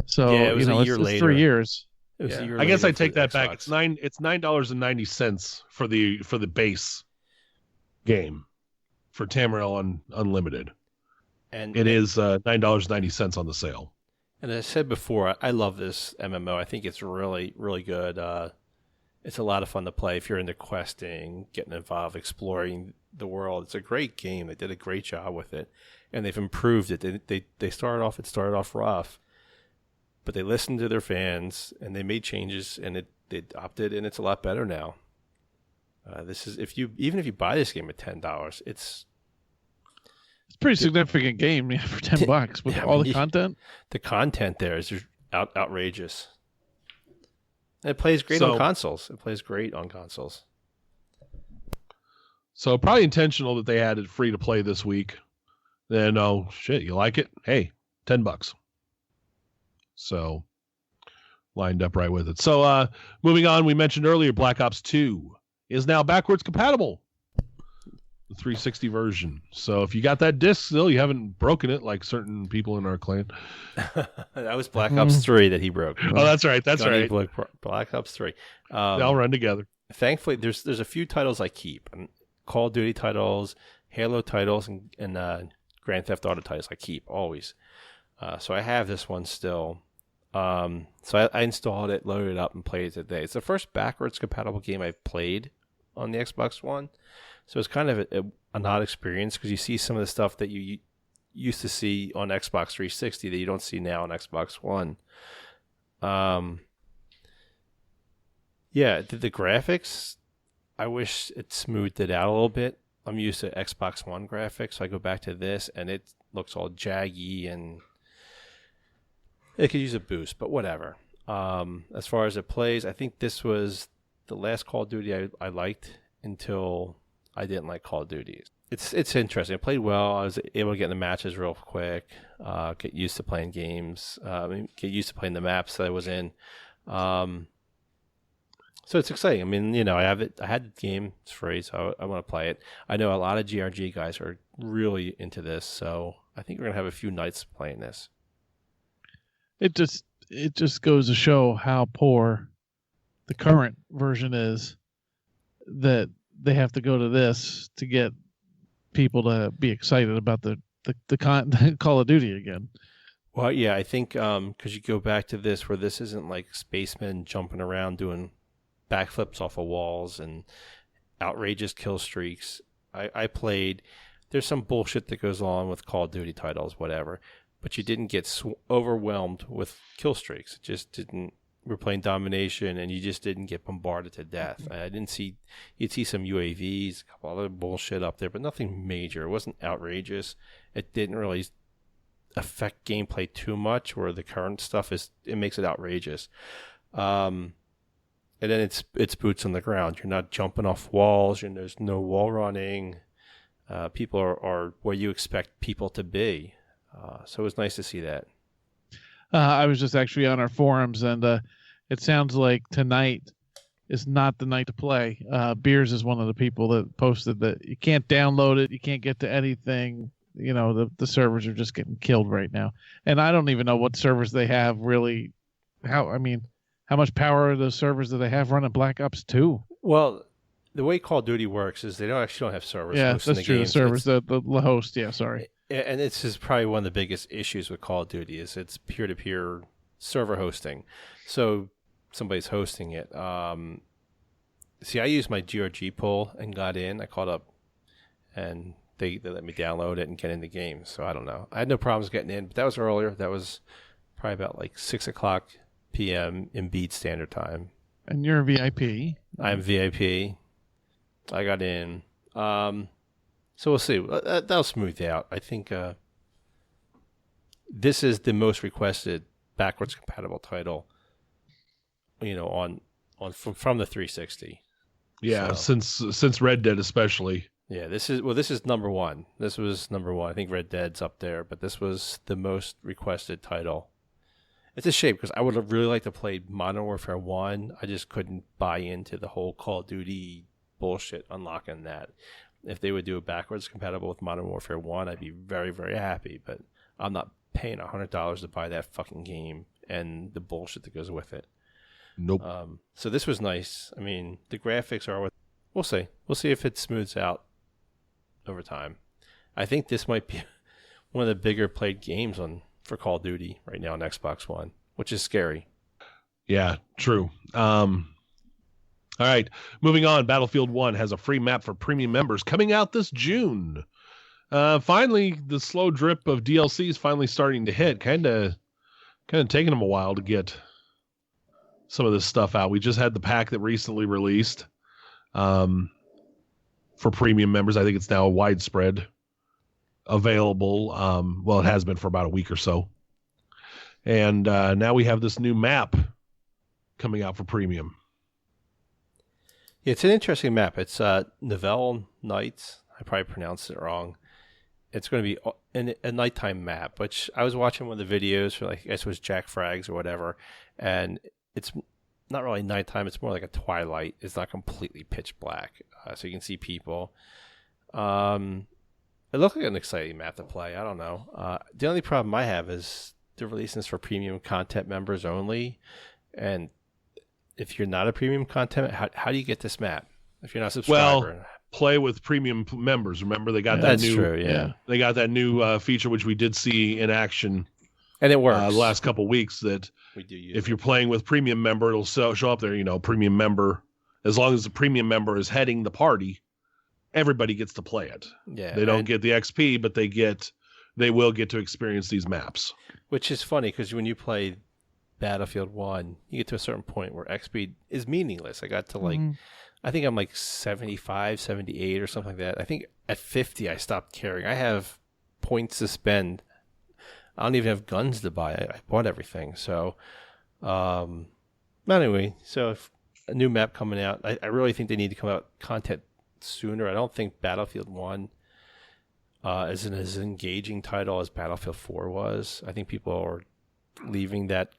So Yeah, it was a year it's later. 3 years. It was a year I guess later I for take the that back. Xbox. It's $9.90 for the base game for Tamriel Unlimited. And It is $9.90 on the sale. And as I said before, I love this MMO. I think it's really, really good. It's a lot of fun to play if you're into questing, getting involved, exploring the world. It's a great game. They did a great job with it, and they've improved it. It started off rough, but they listened to their fans and they made changes, and they adopted, and it's a lot better now. This is even if you buy this game at $10, it's It's a pretty significant game for $10 with all the content. The content there is just outrageous. And it plays great on consoles. So probably intentional that they had it free to play this week. Then, oh shit, you like it? Hey, $10. So lined up right with it. So moving on, we mentioned earlier, Black Ops 2 is now backwards compatible. The 360 version. So if you got that disc still, you haven't broken it like certain people in our clan. That was Black Ops 3 that he broke. Oh, that's right. That's Johnny right. Black Ops 3. They all run together. Thankfully, there's a few titles I keep. Call of Duty titles, Halo titles, and Grand Theft Auto titles I keep always. So I have this one still. So I installed it, loaded it up, and played it today. It's the first backwards compatible game I've played on the Xbox One. So it's kind of an odd experience because you see some of the stuff that you used to see on Xbox 360 that you don't see now on Xbox One. Yeah, the graphics, I wish it smoothed it out a little bit. I'm used to Xbox One graphics, so I go back to this, and it looks all jaggy, and it could use a boost, but whatever. As far as it plays, I think this was the last Call of Duty I liked until I didn't like Call of Duty. It's interesting. It played well. I was able to get in the matches real quick, get used to playing games, get used to playing the maps that I was in. So it's exciting. I mean, I had the game. It's free, so I want to play it. I know a lot of GRG guys are really into this, so I think we're going to have a few nights playing this. It just goes to show how poor the current version is, that they have to go to this to get people to be excited about the Call of Duty again. Well, yeah, I think because you go back to this, where this isn't like spacemen jumping around doing backflips off of walls and outrageous kill streaks. I played. There's some bullshit that goes on with Call of Duty titles, whatever, but you didn't get overwhelmed with kill streaks. It just didn't. We're playing domination, and you just didn't get bombarded to death. I didn't see. You'd see some UAVs, a couple other bullshit up there, but nothing major. It wasn't outrageous. It didn't really affect gameplay too much. Where the current stuff it makes it outrageous. And then it's boots on the ground. You're not jumping off walls, and there's no wall running. People are where you expect people to be. So it was nice to see that. I was just actually on our forums, and it sounds like tonight is not the night to play. Beers is one of the people that posted that you can't download it, you can't get to anything. The servers are just getting killed right now. And I don't even know what servers they have really. How much power are those servers that they have running Black Ops 2? Well, the way Call of Duty works is they don't have servers. Yeah, that's true. The servers, the host. Yeah, sorry. And this is probably one of the biggest issues with Call of Duty is it's peer-to-peer server hosting. So somebody's hosting it. See, I used my GRG pool and got in. I caught up, and they let me download it and get in the game. So I don't know. I had no problems getting in, but that was earlier. That was probably about like 6 o'clock p.m. in Beat Standard Time. And you're a VIP. I'm VIP. I got in. So we'll see. That'll smooth out. I think this is the most requested backwards compatible title. On from the 360. Yeah, so, since Red Dead especially. Yeah, this is number one. This was number one. I think Red Dead's up there, but this was the most requested title. It's a shame because I would have really liked to play Modern Warfare 1. I just couldn't buy into the whole Call of Duty bullshit unlocking that. If they would do it backwards compatible with Modern Warfare 1, I'd be very, very happy. But I'm not paying $100 to buy that fucking game and the bullshit that goes with it. Nope. So this was nice. I mean, the graphics are what we'll see. We'll see if it smooths out over time. I think this might be one of the bigger played games for Call of Duty right now on Xbox One, which is scary. Yeah, true. All right, moving on. Battlefield 1 has a free map for premium members coming out this June. Finally, the slow drip of DLC is finally starting to hit. Kind of taking them a while to get some of this stuff out. We just had the pack that recently released for premium members. I think it's now widespread available. Well, it has been for about a week or so. And now we have this new map coming out for premium. It's an interesting map. It's Novell Nights. I probably pronounced it wrong. It's going to be a nighttime map, which I was watching one of the videos for, I guess it was Jack Frags or whatever, and it's not really nighttime. It's more like a twilight. It's not completely pitch black, so you can see people. It looked like an exciting map to play. I don't know. The only problem I have is they're releasing this for premium content members only, and if you're not a premium content, how do you get this map if you're not a subscriber? Well, play with premium members. Remember, they got that's true. Yeah, they got that new feature which we did see in action, and it works. The last couple weeks that we do use. If you're playing with premium member, it'll show up there. Premium member. As long as the premium member is heading the party, everybody gets to play it. Yeah, they don't get the XP, but they get they will get to experience these maps. Which is funny because when you play Battlefield 1, you get to a certain point where XP is meaningless. I got to I think I'm like 75, 78 or something like that. I think at 50 I stopped caring. I have points to spend. I don't even have guns to buy. I bought everything. So, anyway, so if a new map coming out, I really think they need to come out content sooner. I don't think Battlefield 1 is as engaging title as Battlefield 4 was. I think people are leaving that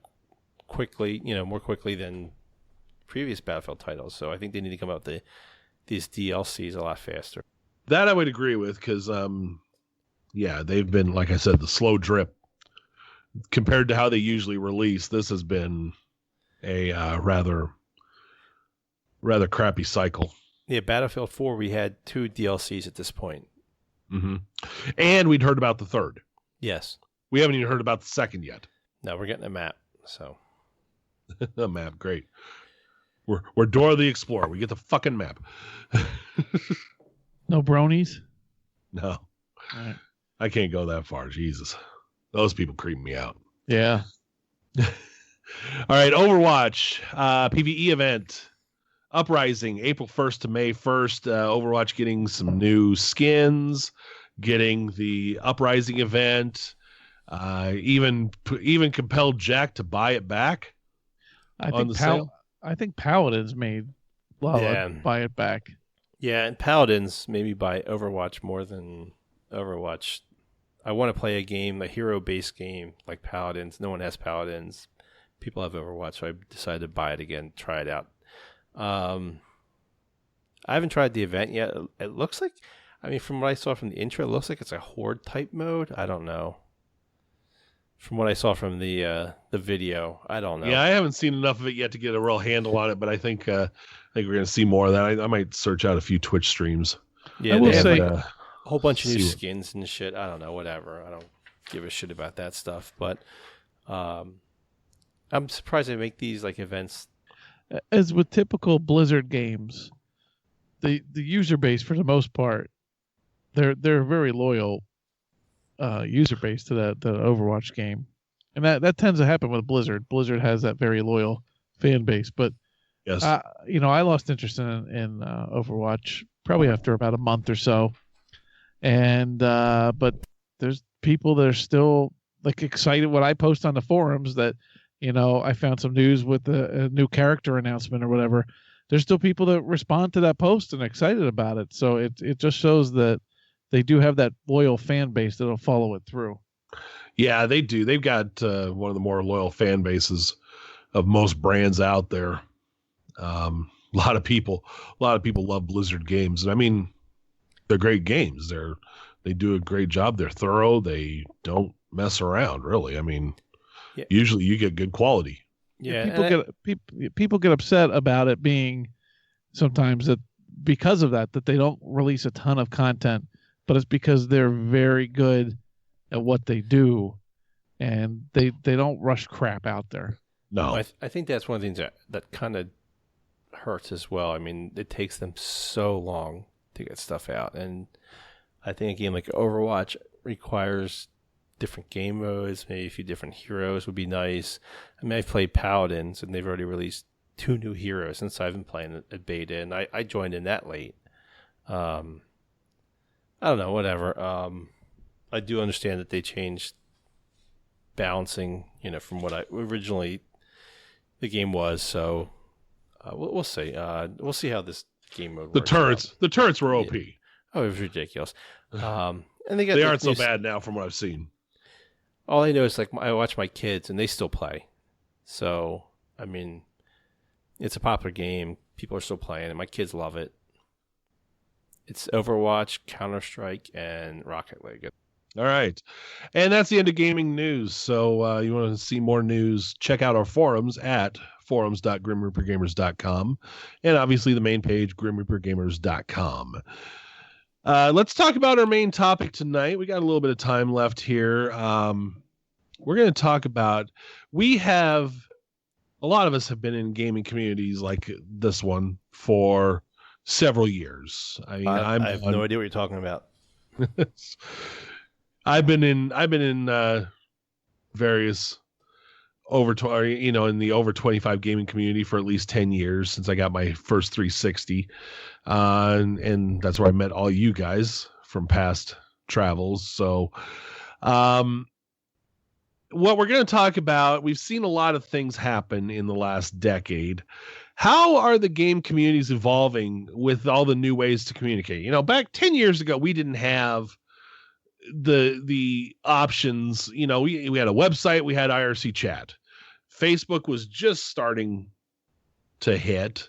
quickly, more quickly than previous Battlefield titles. So I think they need to come out with these DLCs a lot faster. That I would agree with because, they've been, like I said, the slow drip. Compared to how they usually release, this has been a rather crappy cycle. Yeah, Battlefield 4, we had 2 DLCs at this point. Mm-hmm. And we'd heard about the third. Yes. We haven't even heard about the second yet. No, we're getting a map. So a map, great. We're Dora the Explorer. We get the fucking map. No bronies? No. All right. I can't go that far. Jesus. Those people creep me out. Yeah. All right, Overwatch PvE event. Uprising, April 1st to May 1st. Overwatch getting some new skins, getting the Uprising event, even compelled Jack to buy it back on the sale. I think Paladins made Lala buy it back. Yeah, and Paladins maybe buy Overwatch more than Overwatch. I want to play a hero-based game like Paladins. No one has Paladins. People have Overwatch, so I decided to buy it again, try it out. I haven't tried the event yet. It looks like, from what I saw from the intro, it looks like it's a horde type mode. I don't know. From what I saw from the video, I don't know. Yeah, I haven't seen enough of it yet to get a real handle on it, but I think we're going to see more of that. I might search out a few Twitch streams. Yeah, they have a whole bunch of new skins and shit. I don't know, whatever. I don't give a shit about that stuff, but I'm surprised they make these like events. As with typical Blizzard games, the user base for the most part, they're very loyal user base to the Overwatch game, and that tends to happen with Blizzard. Blizzard has that very loyal fan base, but yes, I lost interest in Overwatch probably after about a month or so, and but there's people that are still like excited when I post on the forums that. I found some news with a new character announcement or whatever. There's still people that respond to that post and are excited about it. So it just shows that they do have that loyal fan base that'll follow it through. Yeah, they do. They've got one of the more loyal fan bases of most brands out there. A lot of people love Blizzard games. And they're great games. They do a great job. They're thorough. They don't mess around, really. Yeah. Usually you get good quality. Yeah, people get upset about it being sometimes that because of that they don't release a ton of content, but it's because they're very good at what they do, and they don't rush crap out there. No, I think that's one of the things that kind of hurts as well. It takes them so long to get stuff out, and I think a game like Overwatch requires different game modes, maybe a few different heroes would be nice. I've played Paladins, and they've already released 2 new heroes since I've been playing a beta, and I joined in that late. I don't know, whatever. I do understand that they changed balancing, from what originally the game was. So we'll see. We'll see how this game mode works. The turrets were OP. Yeah. Oh, it was ridiculous. And they aren't so bad now, from what I've seen. All I know is I watch my kids and they still play. So, it's a popular game. People are still playing and my kids love it. It's Overwatch, Counter-Strike, and Rocket League. All right. And that's the end of gaming news. So you want to see more news, check out our forums at forums.grimreapergamers.com and obviously the main page, grimreapergamers.com. Let's talk about our main topic tonight. We got a little bit of time left here. We're going to talk about, a lot of us have been in gaming communities like this one for several years. I have no idea what you're talking about. I've been in various in the over 25 gaming community for at least 10 years since I got my first 360. And that's where I met all you guys from past travels. So, what we're going to talk about, we've seen a lot of things happen in the last decade. How are the game communities evolving with all the new ways to communicate? You know, back 10 years ago, we didn't have the options. You know, we had a website, we had IRC chat. Facebook was just starting to hit.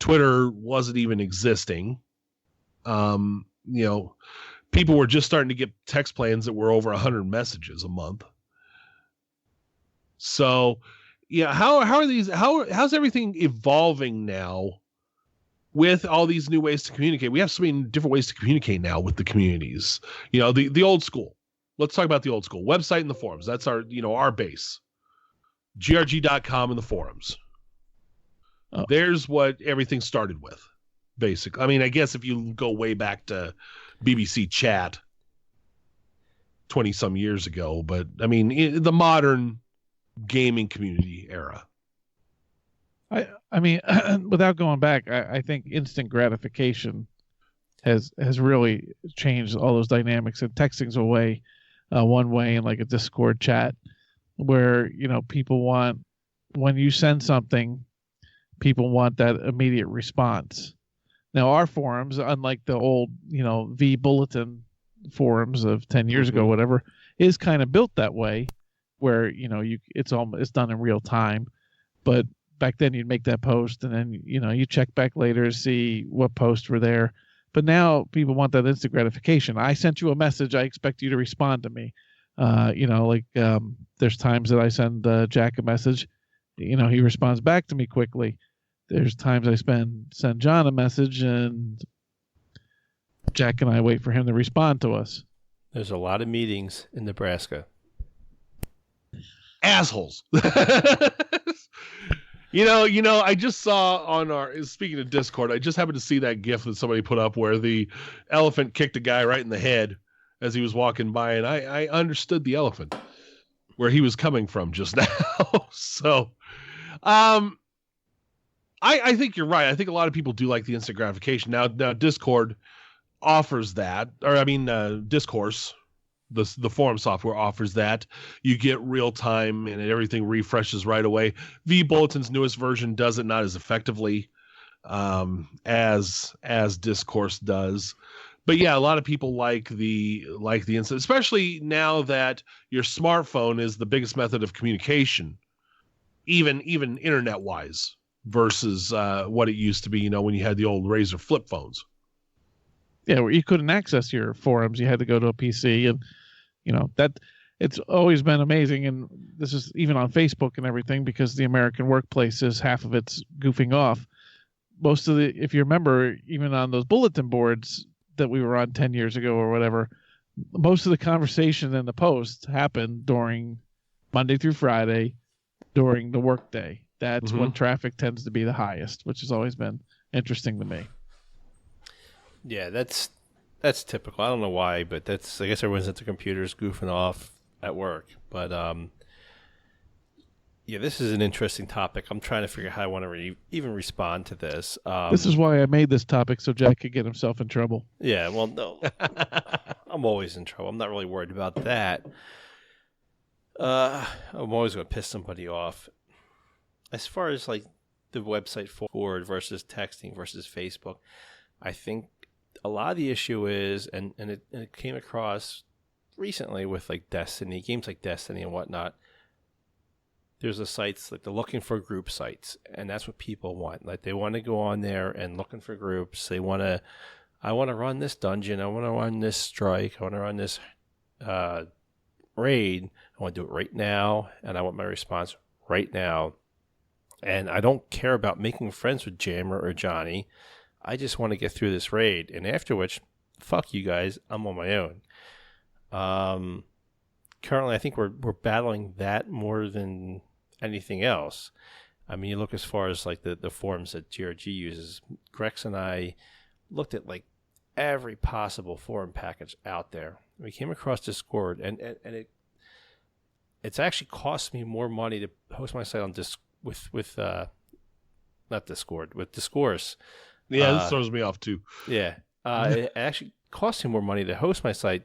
Twitter wasn't even existing. You know, people were just starting to get text plans that were over 100 messages a month. So, yeah, how's everything evolving now with all these new ways to communicate? We have so many different ways to communicate now with the communities. You know, the old school. Let's talk about the old school. Website and the forums. That's our base. grg.com and the forums. Oh. There's what everything started with, basically. I mean, I guess if you go way back to BBC Chat 20-some years ago, but I mean, the modern gaming community era. I mean, without going back, I think instant gratification has really changed all those dynamics. And texting's one way in like a Discord chat where, you know, people want, when you send something, people want that immediate response. Now, our forums, unlike the old, you know, V Bulletin forums of 10 years ago, whatever, is kind of built that way, where, you know, it's done in real time. But back then you'd make that post and then, you know, you check back later to see what posts were there. But now people want that instant gratification. I sent you a message, I expect you to respond to me. You know, like there's times that I send Jack a message, you know, he responds back to me quickly. There's times I send John a message and Jack and I wait for him to respond to us. There's a lot of meetings in Nebraska. Assholes. You know, I just saw on speaking of Discord, I just happened to see that GIF that somebody put up where the elephant kicked a guy right in the head as he was walking by, and I understood the elephant, where he was coming from just now. So, I think you're right. I think a lot of people do like the instant gratification. Now Discord offers that, or I mean, Discourse, the forum software offers that. You get real time and everything refreshes right away. V Bulletin's newest version does it, not as effectively as Discourse does. But yeah, a lot of people like the instant, especially now that your smartphone is the biggest method of communication, even internet wise, versus what it used to be, you know, when you had the old Razor flip phones. Yeah, where you couldn't access your forums, you had to go to a PC, and you know that it's always been amazing. And this is even on Facebook and everything, because the American workplace is half of it's goofing off. Most of if you remember, even on those bulletin boards that we were on 10 years ago or whatever, most of the conversation and the posts happened during Monday through Friday during the workday. That's when traffic tends to be the highest, which has always been interesting to me. Yeah, that's typical. I don't know why, but I guess everyone's at the computers goofing off at work. But yeah, this is an interesting topic. I'm trying to figure out how I want to even respond to this. This is why I made this topic, so Jack could get himself in trouble. Yeah, well, no, I'm always in trouble. I'm not really worried about that. I'm always going to piss somebody off. As far as like the website forward versus texting versus Facebook, I think a lot of the issue is, and it came across recently with like Destiny, games like Destiny and whatnot. There's the sites like they're looking for group sites, and that's what people want. Like they want to go on there and looking for groups. I want to run this dungeon. I want to run this strike. I want to run this raid. I want to do it right now, and I want my response right now. And I don't care about making friends with Jammer or Johnny. I just want to get through this raid. And after which, fuck you guys, I'm on my own. Currently, I think we're battling that more than anything else. I mean, you look as far as like the forums that GRG uses. Grex and I looked at like every possible forum package out there. We came across Discord, and it's actually cost me more money to host my site on not Discord, with Discourse. Yeah, this throws me off too. Yeah. It actually costs me more money to host my site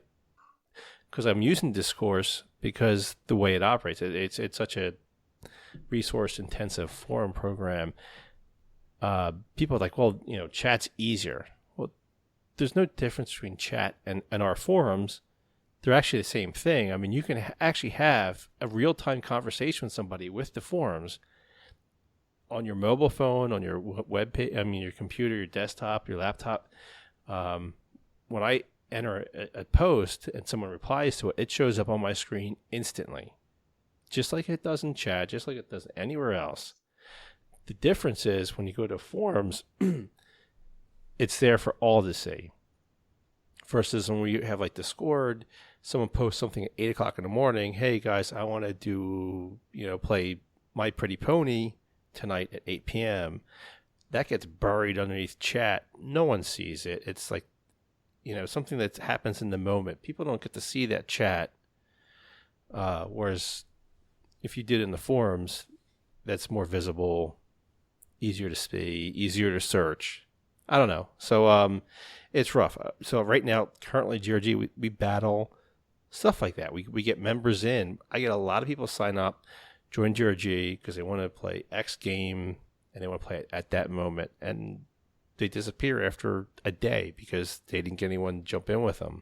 because I'm using Discourse because the way it operates, it's such a resource-intensive forum program. People are like, well, chat's easier. Well, there's no difference between chat and our forums. They're actually the same thing. I mean, you can actually have a real-time conversation with somebody with the forums on your mobile phone, on your web page, your computer, your desktop, your laptop. When I enter a post and someone replies to it, it shows up on my screen instantly, just like it does in chat, just like it does anywhere else. The difference is when you go to forums, it's there for all to see. Versus when we have like Discord, someone posts something at 8 o'clock in the morning. Hey guys, I want to do, play My Pretty Pony tonight at 8 p.m. That gets buried underneath chat. No one sees it. It's like, something that happens in the moment. People don't get to see that chat. Whereas if you did it in the forums, that's more visible, easier to see, easier to search. I don't know. So it's rough. So right now, currently GRG, we battle stuff like that. We get members in. I get a lot of people sign up, join GRG because they want to play X game and they want to play it at that moment. And they disappear after a day because they didn't get anyone to jump in with them.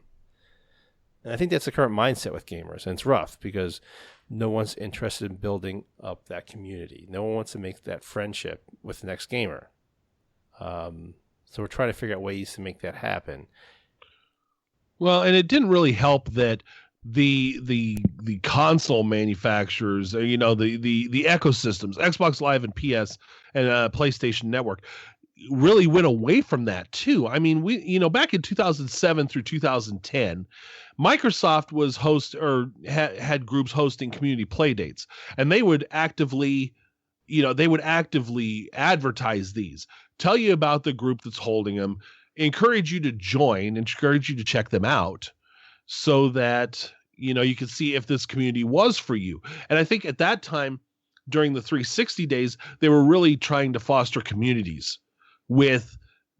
And I think that's the current mindset with gamers. And it's rough because no one's interested in building up that community. No one wants to make that friendship with the next gamer. So we're trying to figure out ways to make that happen. Well, and it didn't really help that the console manufacturers, the ecosystems, Xbox Live and PS and PlayStation Network, really went away from that too. I mean, back in 2007 through 2010, Microsoft was had groups hosting community play dates, and they would actively advertise these, tell you about the group that's holding them, encourage you to join, encourage you to check them out so that, you can see if this community was for you. And I think at that time, during the 360 days, they were really trying to foster communities with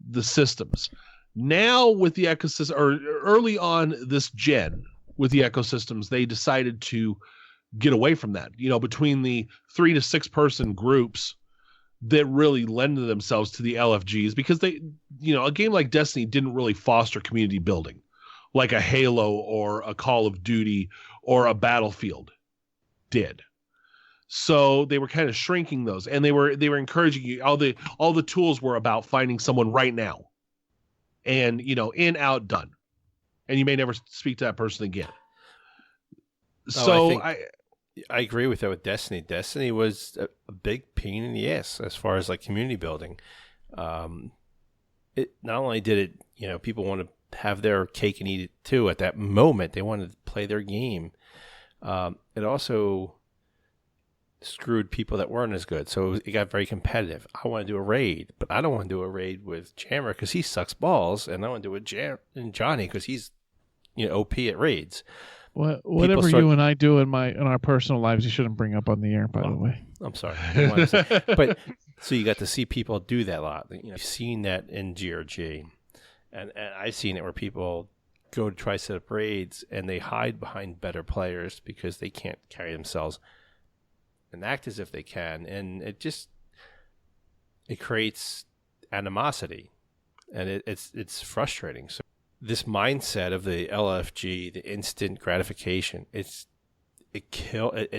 the systems. Now with the ecosystem, or early on this gen with the ecosystems, they decided to get away from that, between the 3 to 6 person groups that really lend themselves to the LFGs, because they, a game like Destiny didn't really foster community building like a Halo or a Call of Duty or a Battlefield did. So they were kind of shrinking those, and they were encouraging you. All the tools were about finding someone right now, and in, out, done, and you may never speak to that person again. So I agree with that with Destiny. Destiny was a big pain in the ass as far as like community building. It not only did it, people want to have their cake and eat it too. At that moment, they wanted to play their game. It also screwed people that weren't as good. So it got very competitive. I want to do a raid, but I don't want to do a raid with Jammer because he sucks balls, and I want to do it with Johnny because he's OP at raids. Whatever you and I do in our personal lives, you shouldn't bring up on the air, by the way. I'm sorry. But so you got to see people do that a lot. You've seen that in GRG. And I've seen it where people go to try to set up raids and they hide behind better players because they can't carry themselves and act as if they can. And it creates animosity, and it's frustrating. So this mindset of the LFG, the instant gratification, it's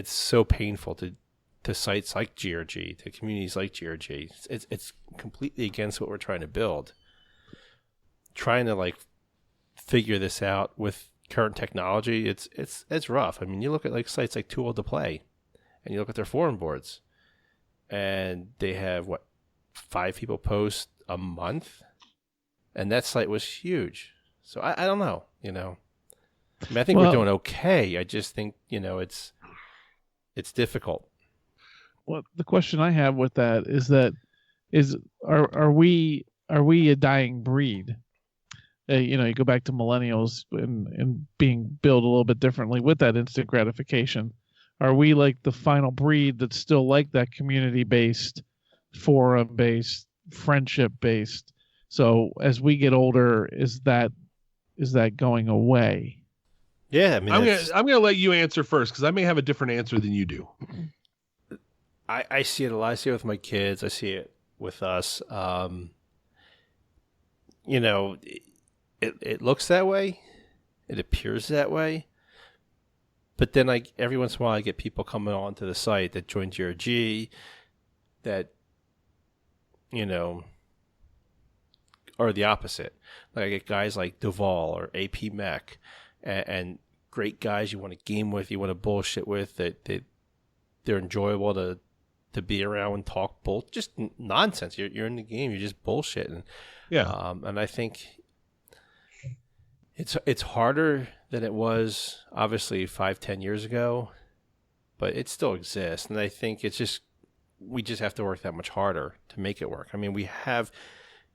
so painful to sites like GRG, to communities like GRG. It's completely against what we're trying to build. Trying to figure this out with current technology, it's rough. I mean, you look at sites like Too Old to Play, and you look at their forum boards, and they have 5 people post a month, and that site was huge. So I don't know, I mean, I think we're doing okay. I just think it's difficult. Well, the question I have with that is are we a dying breed? You go back to millennials and being built a little bit differently with that instant gratification. Are we like the final breed that's still like that community-based, forum-based, friendship-based? So as we get older, is that going away? Yeah, I mean, I'm gonna let you answer first because I may have a different answer than you do. I see it a lot. I see it with my kids. I see it with us. It looks that way. It appears that way. But then every once in a while I get people coming onto the site that join GRG that, are the opposite. Like I get guys like Duval or AP Mech and great guys you want to game with, you want to bullshit with, that they're enjoyable to be around and talk just nonsense. You're in the game, you're just bullshitting. Yeah. And I think it's harder than it was obviously 5-10 years ago, but it still exists. And I think we just have to work that much harder to make it work. I mean,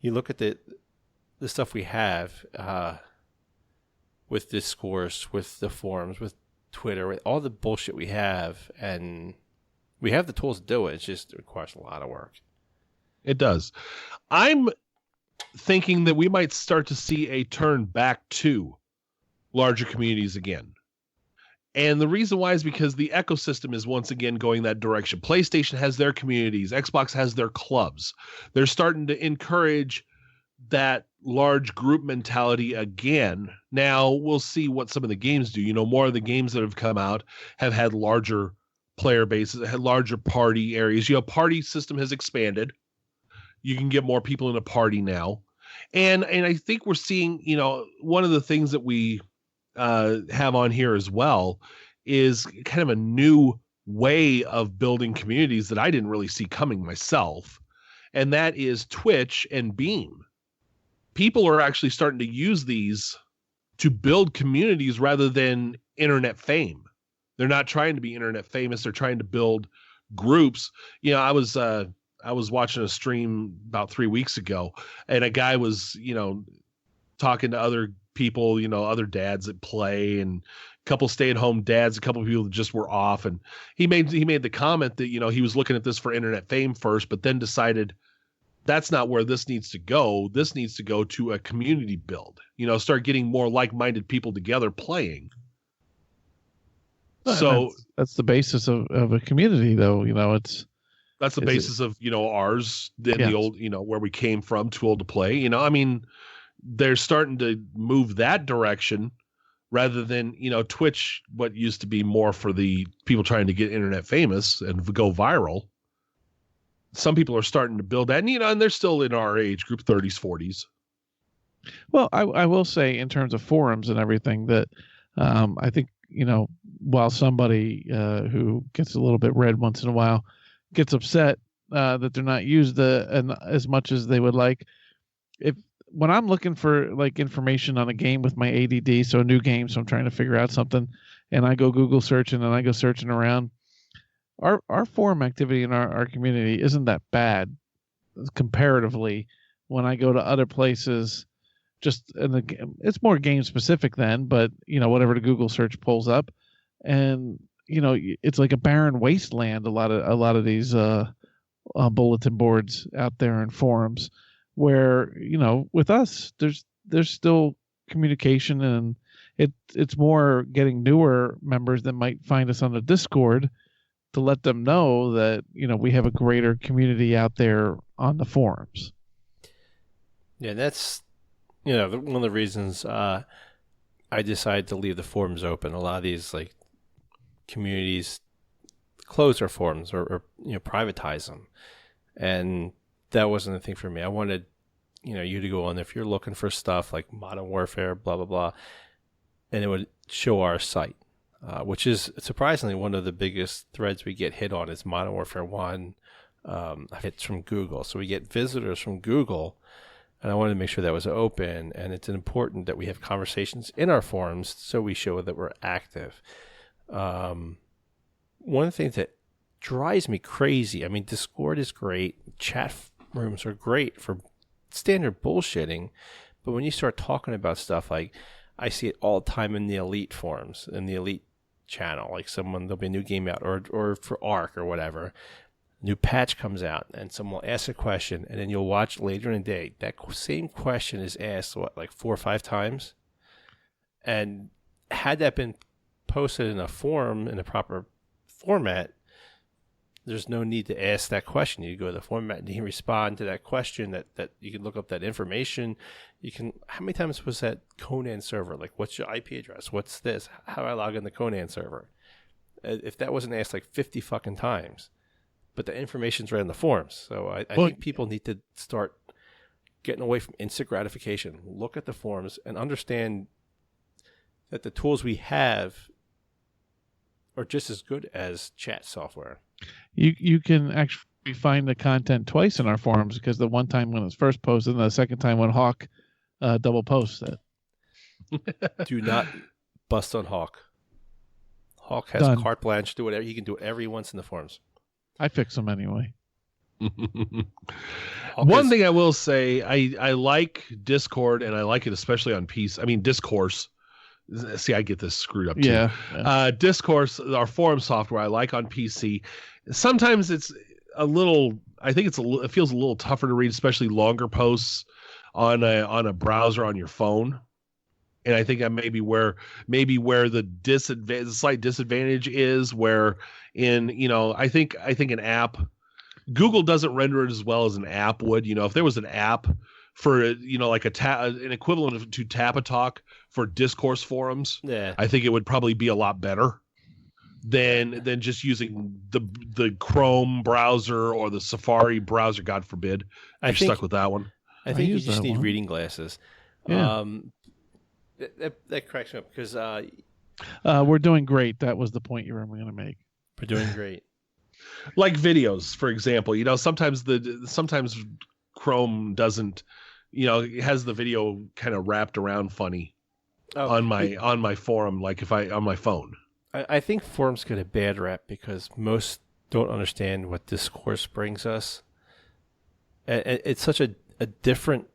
you look at the stuff we have with discourse, with the forums, with Twitter, with all the bullshit we have, and we have the tools to do it. It requires a lot of work. It does. I'm thinking that we might start to see a turn back to larger communities again. And the reason why is because the ecosystem is once again going that direction. PlayStation has their communities. Xbox has their clubs. They're starting to encourage that large group mentality again. Now we'll see what some of the games do. More of the games that have come out have had larger player bases, had larger party areas. Party system has expanded. You can get more people in a party now. And I think we're seeing, one of the things that we have on here as well is kind of a new way of building communities that I didn't really see coming myself. And that is Twitch and Beam. People are actually starting to use these to build communities rather than internet fame. They're not trying to be internet famous. They're trying to build groups. I was watching a stream about 3 weeks ago, and a guy was, talking to other people, other dads that play, and a couple stay-at-home dads, a couple of people that just were off. And he made the comment that, he was looking at this for internet fame first, but then decided that's not where this needs to go. This needs to go to a community build, start getting more like-minded people together playing. Well, so that's the basis of a community, though. That's the basis of, ours, the old, where we came from, Too Old to Play. I mean, they're starting to move that direction rather than, Twitch, what used to be more for the people trying to get internet famous and go viral. Some people are starting to build that, and they're still in our age group, 30s, 40s. Well, I will say in terms of forums and everything that I think, while somebody who gets a little bit red once in a while gets upset that they're not used as much as they would like, when I'm looking for like information on a game with my ADD, so a new game, so I'm trying to figure out something, and I go Google searching and I go searching around, our forum activity in our community isn't that bad comparatively. When I go to other places, it's more game specific then, but whatever the Google search pulls up, and it's like a barren wasteland. A lot of these bulletin boards out there and forums, where with us there's still communication, and it's more getting newer members that might find us on the Discord to let them know that we have a greater community out there on the forums. Yeah, that's one of the reasons I decided to leave the forums open. A lot of these like communities close their forums or privatize them, and that wasn't the thing for me. I wanted you to go on if you're looking for stuff like Modern Warfare, blah blah blah, and it would show our site, which is surprisingly one of the biggest threads we get hit on is Modern Warfare 1 hits from Google. So we get visitors from Google, and I wanted to make sure that was open, and it's important that we have conversations in our forums so we show that we're active. One of the things that drives me crazy, I mean, Discord is great, chat rooms are great for standard bullshitting, But when you start talking about stuff like, I see it all the time in the Elite forums, in the Elite channel, like there'll be a new game out, or for Arc or whatever, new patch comes out, and someone will ask a question, and then you'll watch later in the day, that same question is asked, like 4 or 5 times? And had that been posted in a forum, in a proper format, there's no need to ask that question. You go to the format and you can respond to that question, that you can look up that information. You can, how many times was that Conan server? Like, what's your IP address? What's this? How do I log in the Conan server? If that wasn't asked like 50 fucking times, but the information's right in the forums. So I think people need to start getting away from instant gratification. Look at the forums and understand that the tools we have are just as good as chat software. You can actually find the content twice in our forums, because the one time when it's first posted and the second time when Hawk double posts it. Do not bust on Hawk. Hawk has Done. carte blanche. Do whatever. He can do whatever he wants in the forums. I fix them anyway. One thing I will say, I like Discord, and I like it especially on PC. I mean, Discourse. See, I get this screwed up too. Yeah. Discourse, our forum software, I like on PC. Sometimes it's a little. I think it feels a little tougher to read, especially longer posts on a browser on your phone. And I think that maybe where the slight disadvantage is, where I think an app, Google doesn't render it as well as an app would. If there was an app for like an equivalent to Tapatalk for discourse forums, Yeah. I think it would probably be a lot better than just using the Chrome browser or the Safari browser. God forbid you're stuck with that one. I think you use just that need one. reading glasses. Yeah. That cracks me up because We're doing great. That was the point you were going to make. we're doing great. Like videos, for example, sometimes Chrome doesn't, it has the video kind of wrapped around funny on my forum, like if on my phone. I think forums get a bad rap because most don't understand what discourse brings us. It's such a different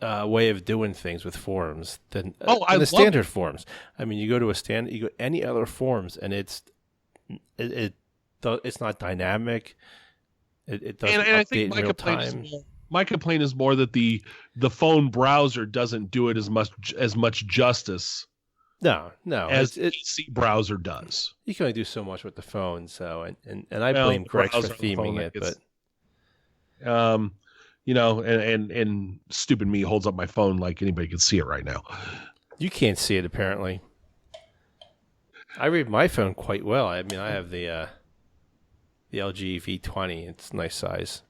way of doing things with forums than the standard forums. I mean, you go to any other forums, and it's not dynamic. It doesn't and I update think in real time. My complaint is more that the phone browser doesn't do it as much justice No, as the PC browser does. you can only do so much with the phone. So and I blame Grex for browser on the phone, theming it, but and stupid me holds up my phone like anybody can see it right now. you can't see it apparently. I read my phone quite well. I mean, I have the LG V20. It's nice size.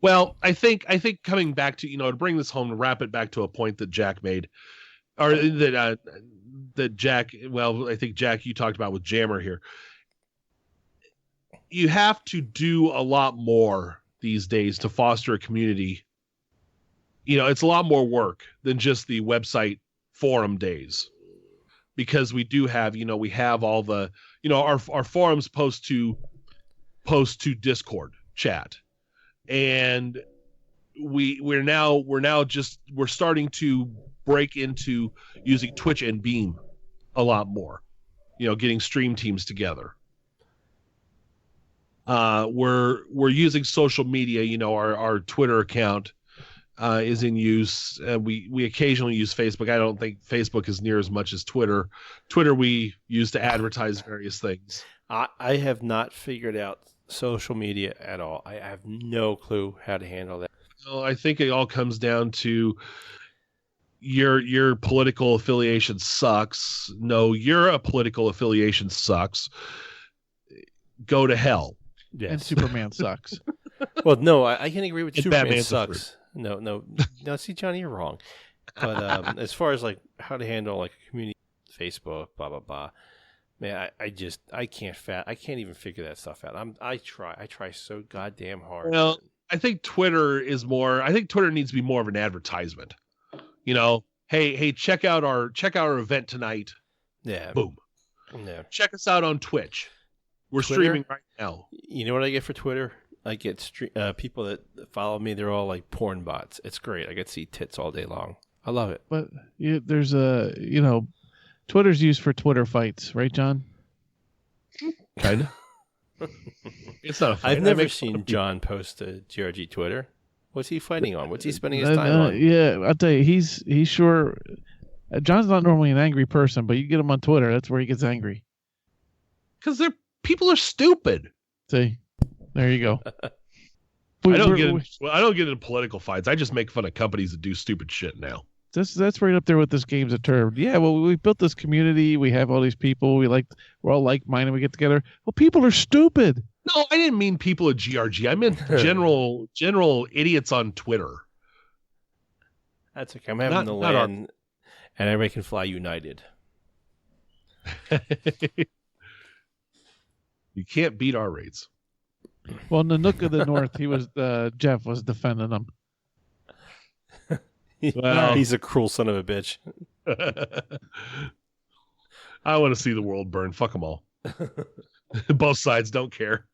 Well, I think coming back to to bring this home, to wrap it back to a point that Jack made, or that Jack. Well, I think Jack, you talked about with Jammer here. You have to do a lot more these days to foster a community. It's a lot more work than just the website forum days, because we do have we have all the our forums post to Discord chat. And we're starting to break into using Twitch and Beam a lot more, getting stream teams together. We're using social media. Our Twitter account is in use. We occasionally use Facebook. I don't think Facebook is near as much as Twitter. Twitter we use to advertise various things. I have not figured out social media at all. I have no clue how to handle that. Well, I think it all comes down to your political affiliation sucks. No, your political affiliation sucks. Go to hell. Yes. And Superman sucks. Well, no, I can agree with And Superman Batman's sucks. No. See, Johnny, you're wrong. But as far as like how to handle like a community, Facebook, blah blah blah. Man, I can't even figure that stuff out. I try so goddamn hard. Well, I think Twitter needs to be more of an advertisement. Hey, check out our event tonight. Yeah. Boom. Yeah. Check us out on Twitch. We're Twitter? streaming right now. You know what I get for Twitter? I get people that follow me. They're all like porn bots. It's great. I get to see tits all day long. I love it. But there's Twitter's used for Twitter fights, right, John? Kind of. It's not a fight. I've never seen John post to GRG Twitter. What's he fighting on? What's he spending his time on? Yeah, I'll tell you, he's sure. John's not normally an angry person, but you get him on Twitter, that's where he gets angry. Because people are stupid. See, there you go. I don't get into political fights. I just make fun of companies that do stupid shit now. That's right up there with this game's a term. Yeah, well, we built this community. We have all these people. We're all like-minded. We get together. Well, people are stupid. No, I didn't mean people at GRG. I meant general idiots on Twitter. That's okay. I'm having the land, and everybody can fly united. You can't beat our rates. Well, in the Nook of the North, Jeff was defending them. Well, he's a cruel son of a bitch. I want to see the world burn. Fuck them all. Both sides don't care.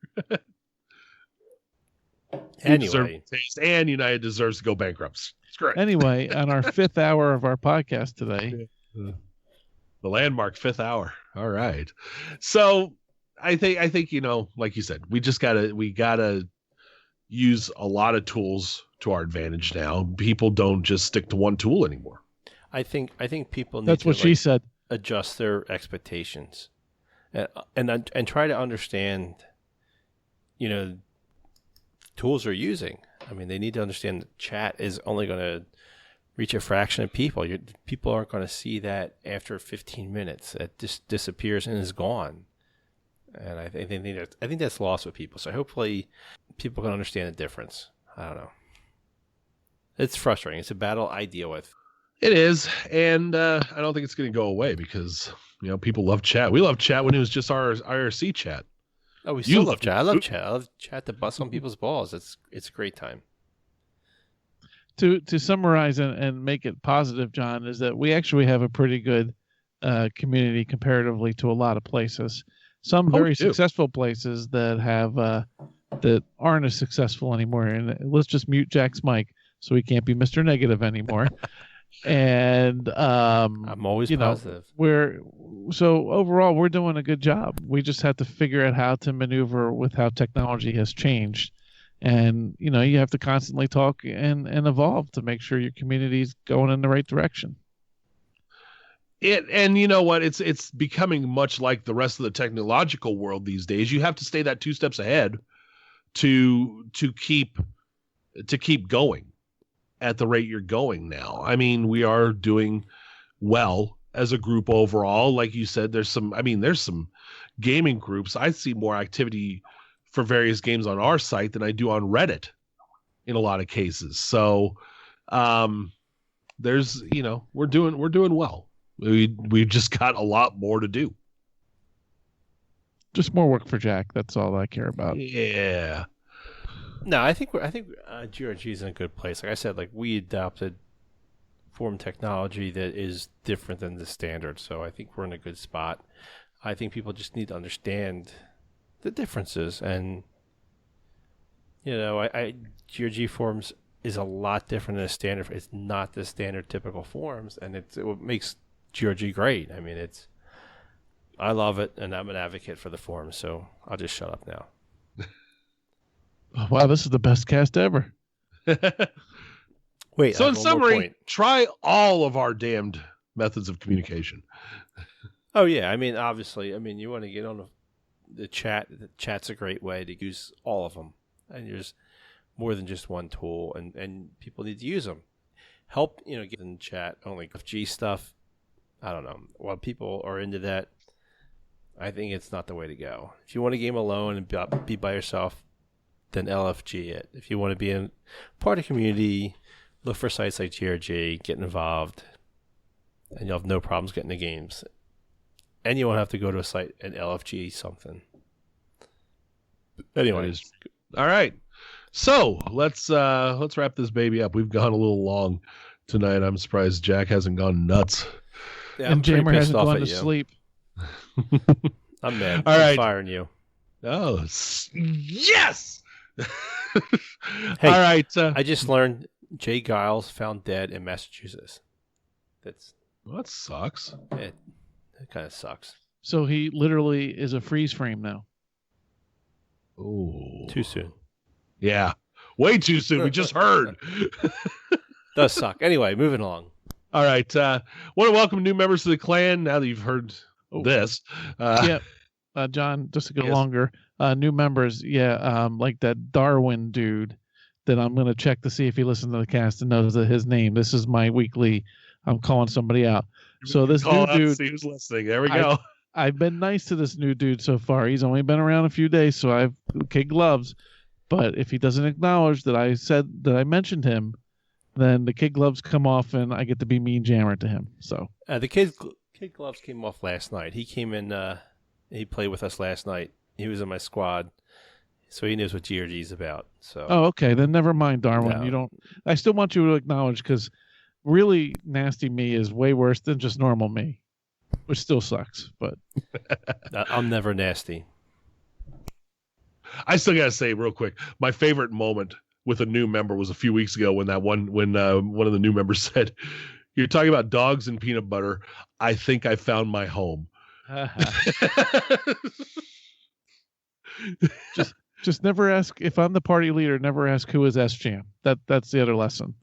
Anyway, and United deserves to go bankrupt. It's great. Anyway, on our 5th hour of our podcast today, the landmark 5th hour. All right. So I think like you said, we gotta use a lot of tools to our advantage now. People don't just stick to one tool anymore. I think people need that's what she said. Adjust their expectations, and try to understand, tools they're using. I mean, they need to understand that chat is only going to reach a fraction of people. People aren't going to see that after 15 minutes. It just disappears and is gone. And I think that's lost with people. So hopefully people can understand the difference. I don't know. It's frustrating. It's a battle I deal with. It is, and I don't think it's going to go away because people love chat. We love chat when it was just our IRC chat. Oh, we still love chat. I love chat. I love chat to bust on people's balls. It's a great time. To summarize and make it positive, John, is that we actually have a pretty good community comparatively to a lot of places. Some very successful places that have that aren't as successful anymore. And let's just mute Jack's mic so he can't be Mr. Negative anymore. And I'm always positive. So overall we're doing a good job. We just have to figure out how to maneuver with how technology has changed. And you have to constantly talk and evolve to make sure your community's going in the right direction. And you know what? It's becoming much like the rest of the technological world these days. You have to stay that 2 steps ahead to keep going at the rate you're going now. I mean, we are doing well as a group overall. Like you said, there's some gaming groups. I see more activity for various games on our site than I do on Reddit in a lot of cases. So there's we're doing well. We've just got a lot more to do. Just more work for Jack. That's all I care about. Yeah. No, I think GRG is in a good place. Like I said, we adopted forum technology that is different than the standard. So I think we're in a good spot. I think people just need to understand the differences. And, GRG forums is a lot different than a standard. It's not the standard typical forums. And it's what makes GRG great. I mean, I love it, and I'm an advocate for the forums, so I'll just shut up now. Wow, this is the best cast ever. Wait, so in summary, try all of our damned methods of communication. Oh, yeah. I mean, obviously, you want to get on the chat. The chat's a great way to use all of them. And there's more than just one tool, and people need to use them. Help, get in chat, only FG stuff. I don't know. While people are into that, I think it's not the way to go. If you want to game alone and be by yourself, then LFG it. If you want to be in part of the community, look for sites like GRG, get involved, and you'll have no problems getting the games. And you won't have to go to a site and LFG something. Anyway. All right. So let's wrap this baby up. We've gone a little long tonight. I'm surprised Jack hasn't gone nuts. Yeah, and Jamer hasn't gone to sleep. I'm mad. All I'm right. firing you. Oh, yes! Hey, all right. I just learned Jay Giles found dead in Massachusetts. Well, that sucks. It kind of sucks. So he literally is a freeze frame now. Oh, Too soon. yeah, way too soon. We just heard. Does suck. Anyway, moving along. All right. Want to welcome new members to the clan. Now that you've heard this, Yeah, John, just to go longer, new members. Yeah, like that Darwin dude that I'm going to check to see if he listens to the cast and knows that his name. This is my weekly. I'm calling somebody out. So this new dude, see who's listening. There we go. I've been nice to this new dude so far. He's only been around a few days, so I've kid gloves. But if he doesn't acknowledge that I said that I mentioned him, then the kid gloves come off, and I get to be mean jammer to him. So The kid gloves came off last night. He came in. He played with us last night. He was in my squad, so he knows what GRG's about. So. Oh, okay. Then never mind, Darwin. No. You don't. I still want you to acknowledge because really nasty me is way worse than just normal me, which still sucks. But I'm never nasty. I still gotta say real quick, my favorite moment with a new member was a few weeks ago when one of the new members said, "You're talking about dogs and peanut butter. I think I found my home." just never ask if I'm the party leader. Never ask who is S-Jam. That's the other lesson.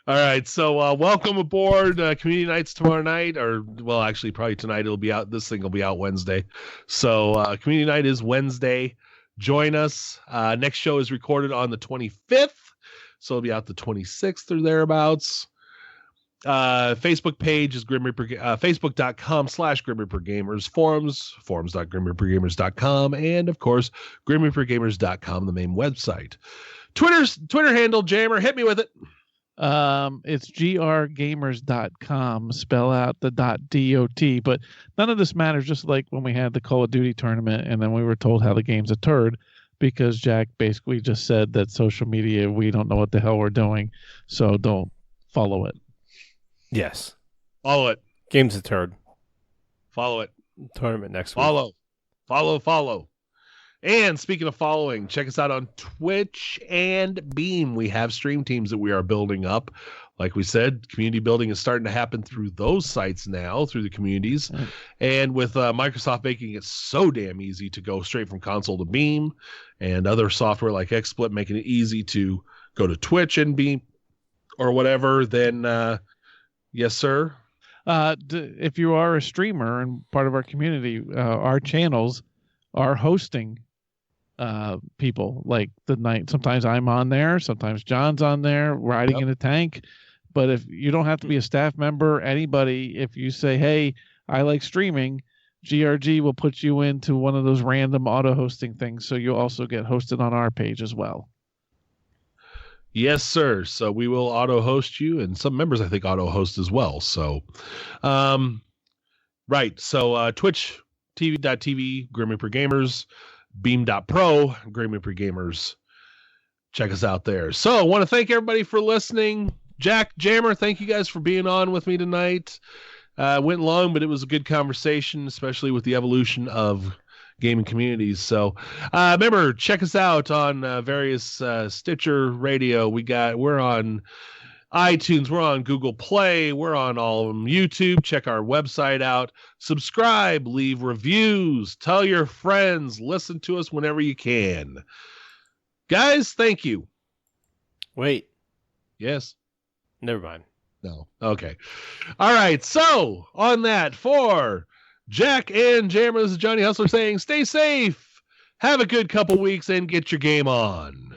All right, so welcome aboard Community Nights tomorrow night, or well, actually, probably tonight. It'll be out. This thing will be out Wednesday. So Community Night is Wednesday. Join us. Next show is recorded on the 25th, so it'll be out the 26th or thereabouts. Facebook page is Grim Reaper, facebook.com/Grim Reaper Gamers, forums.grimreapergamers.com, and of course, grimreapergamers.com, the main website. Twitter handle, Jammer, hit me with it. It's grgamers.com, spell out the .dot, but none of this matters, just like when we had the Call of Duty tournament and then we were told how the game's a turd because Jack basically just said that social media, we don't know what the hell we're doing, so don't follow it. Yes. Follow it. Game's a turd. Follow it. Tournament next week. Follow. And speaking of following, check us out on Twitch and Beam. We have stream teams that we are building up. Like we said, community building is starting to happen through those sites now, through the communities. Right. And with Microsoft making it so damn easy to go straight from console to Beam, and other software like XSplit making it easy to go to Twitch and Beam or whatever, then yes, sir. If you are a streamer and part of our community, our channels are hosting people like the night. Sometimes I'm on there, sometimes John's on there riding in a tank. But if you don't have to be a staff member, anybody, if you say, hey, I like streaming, GRG will put you into one of those random auto hosting things. So you'll also get hosted on our page as well. Yes, sir. So we will auto host you, and some members I think auto host as well. So, right. So Twitch TV.tv, Grim Reaper Gamers, Beam.pro, Grim Reaper Gamers. Check us out there. So I want to thank everybody for listening. Jack, Jammer, thank you guys for being on with me tonight. Went long, but it was a good conversation, especially with the evolution of gaming communities. So remember, check us out on various Stitcher Radio. We're on iTunes, we're on Google Play, we're on all of them. YouTube, check our website out. Subscribe, leave reviews, tell your friends, listen to us whenever you can. Guys, thank you. Wait. Yes? Never mind. No. Okay. All right. So on that, for Jack and Jammer, this is Johnny Hustler saying stay safe, have a good couple weeks, and get your game on.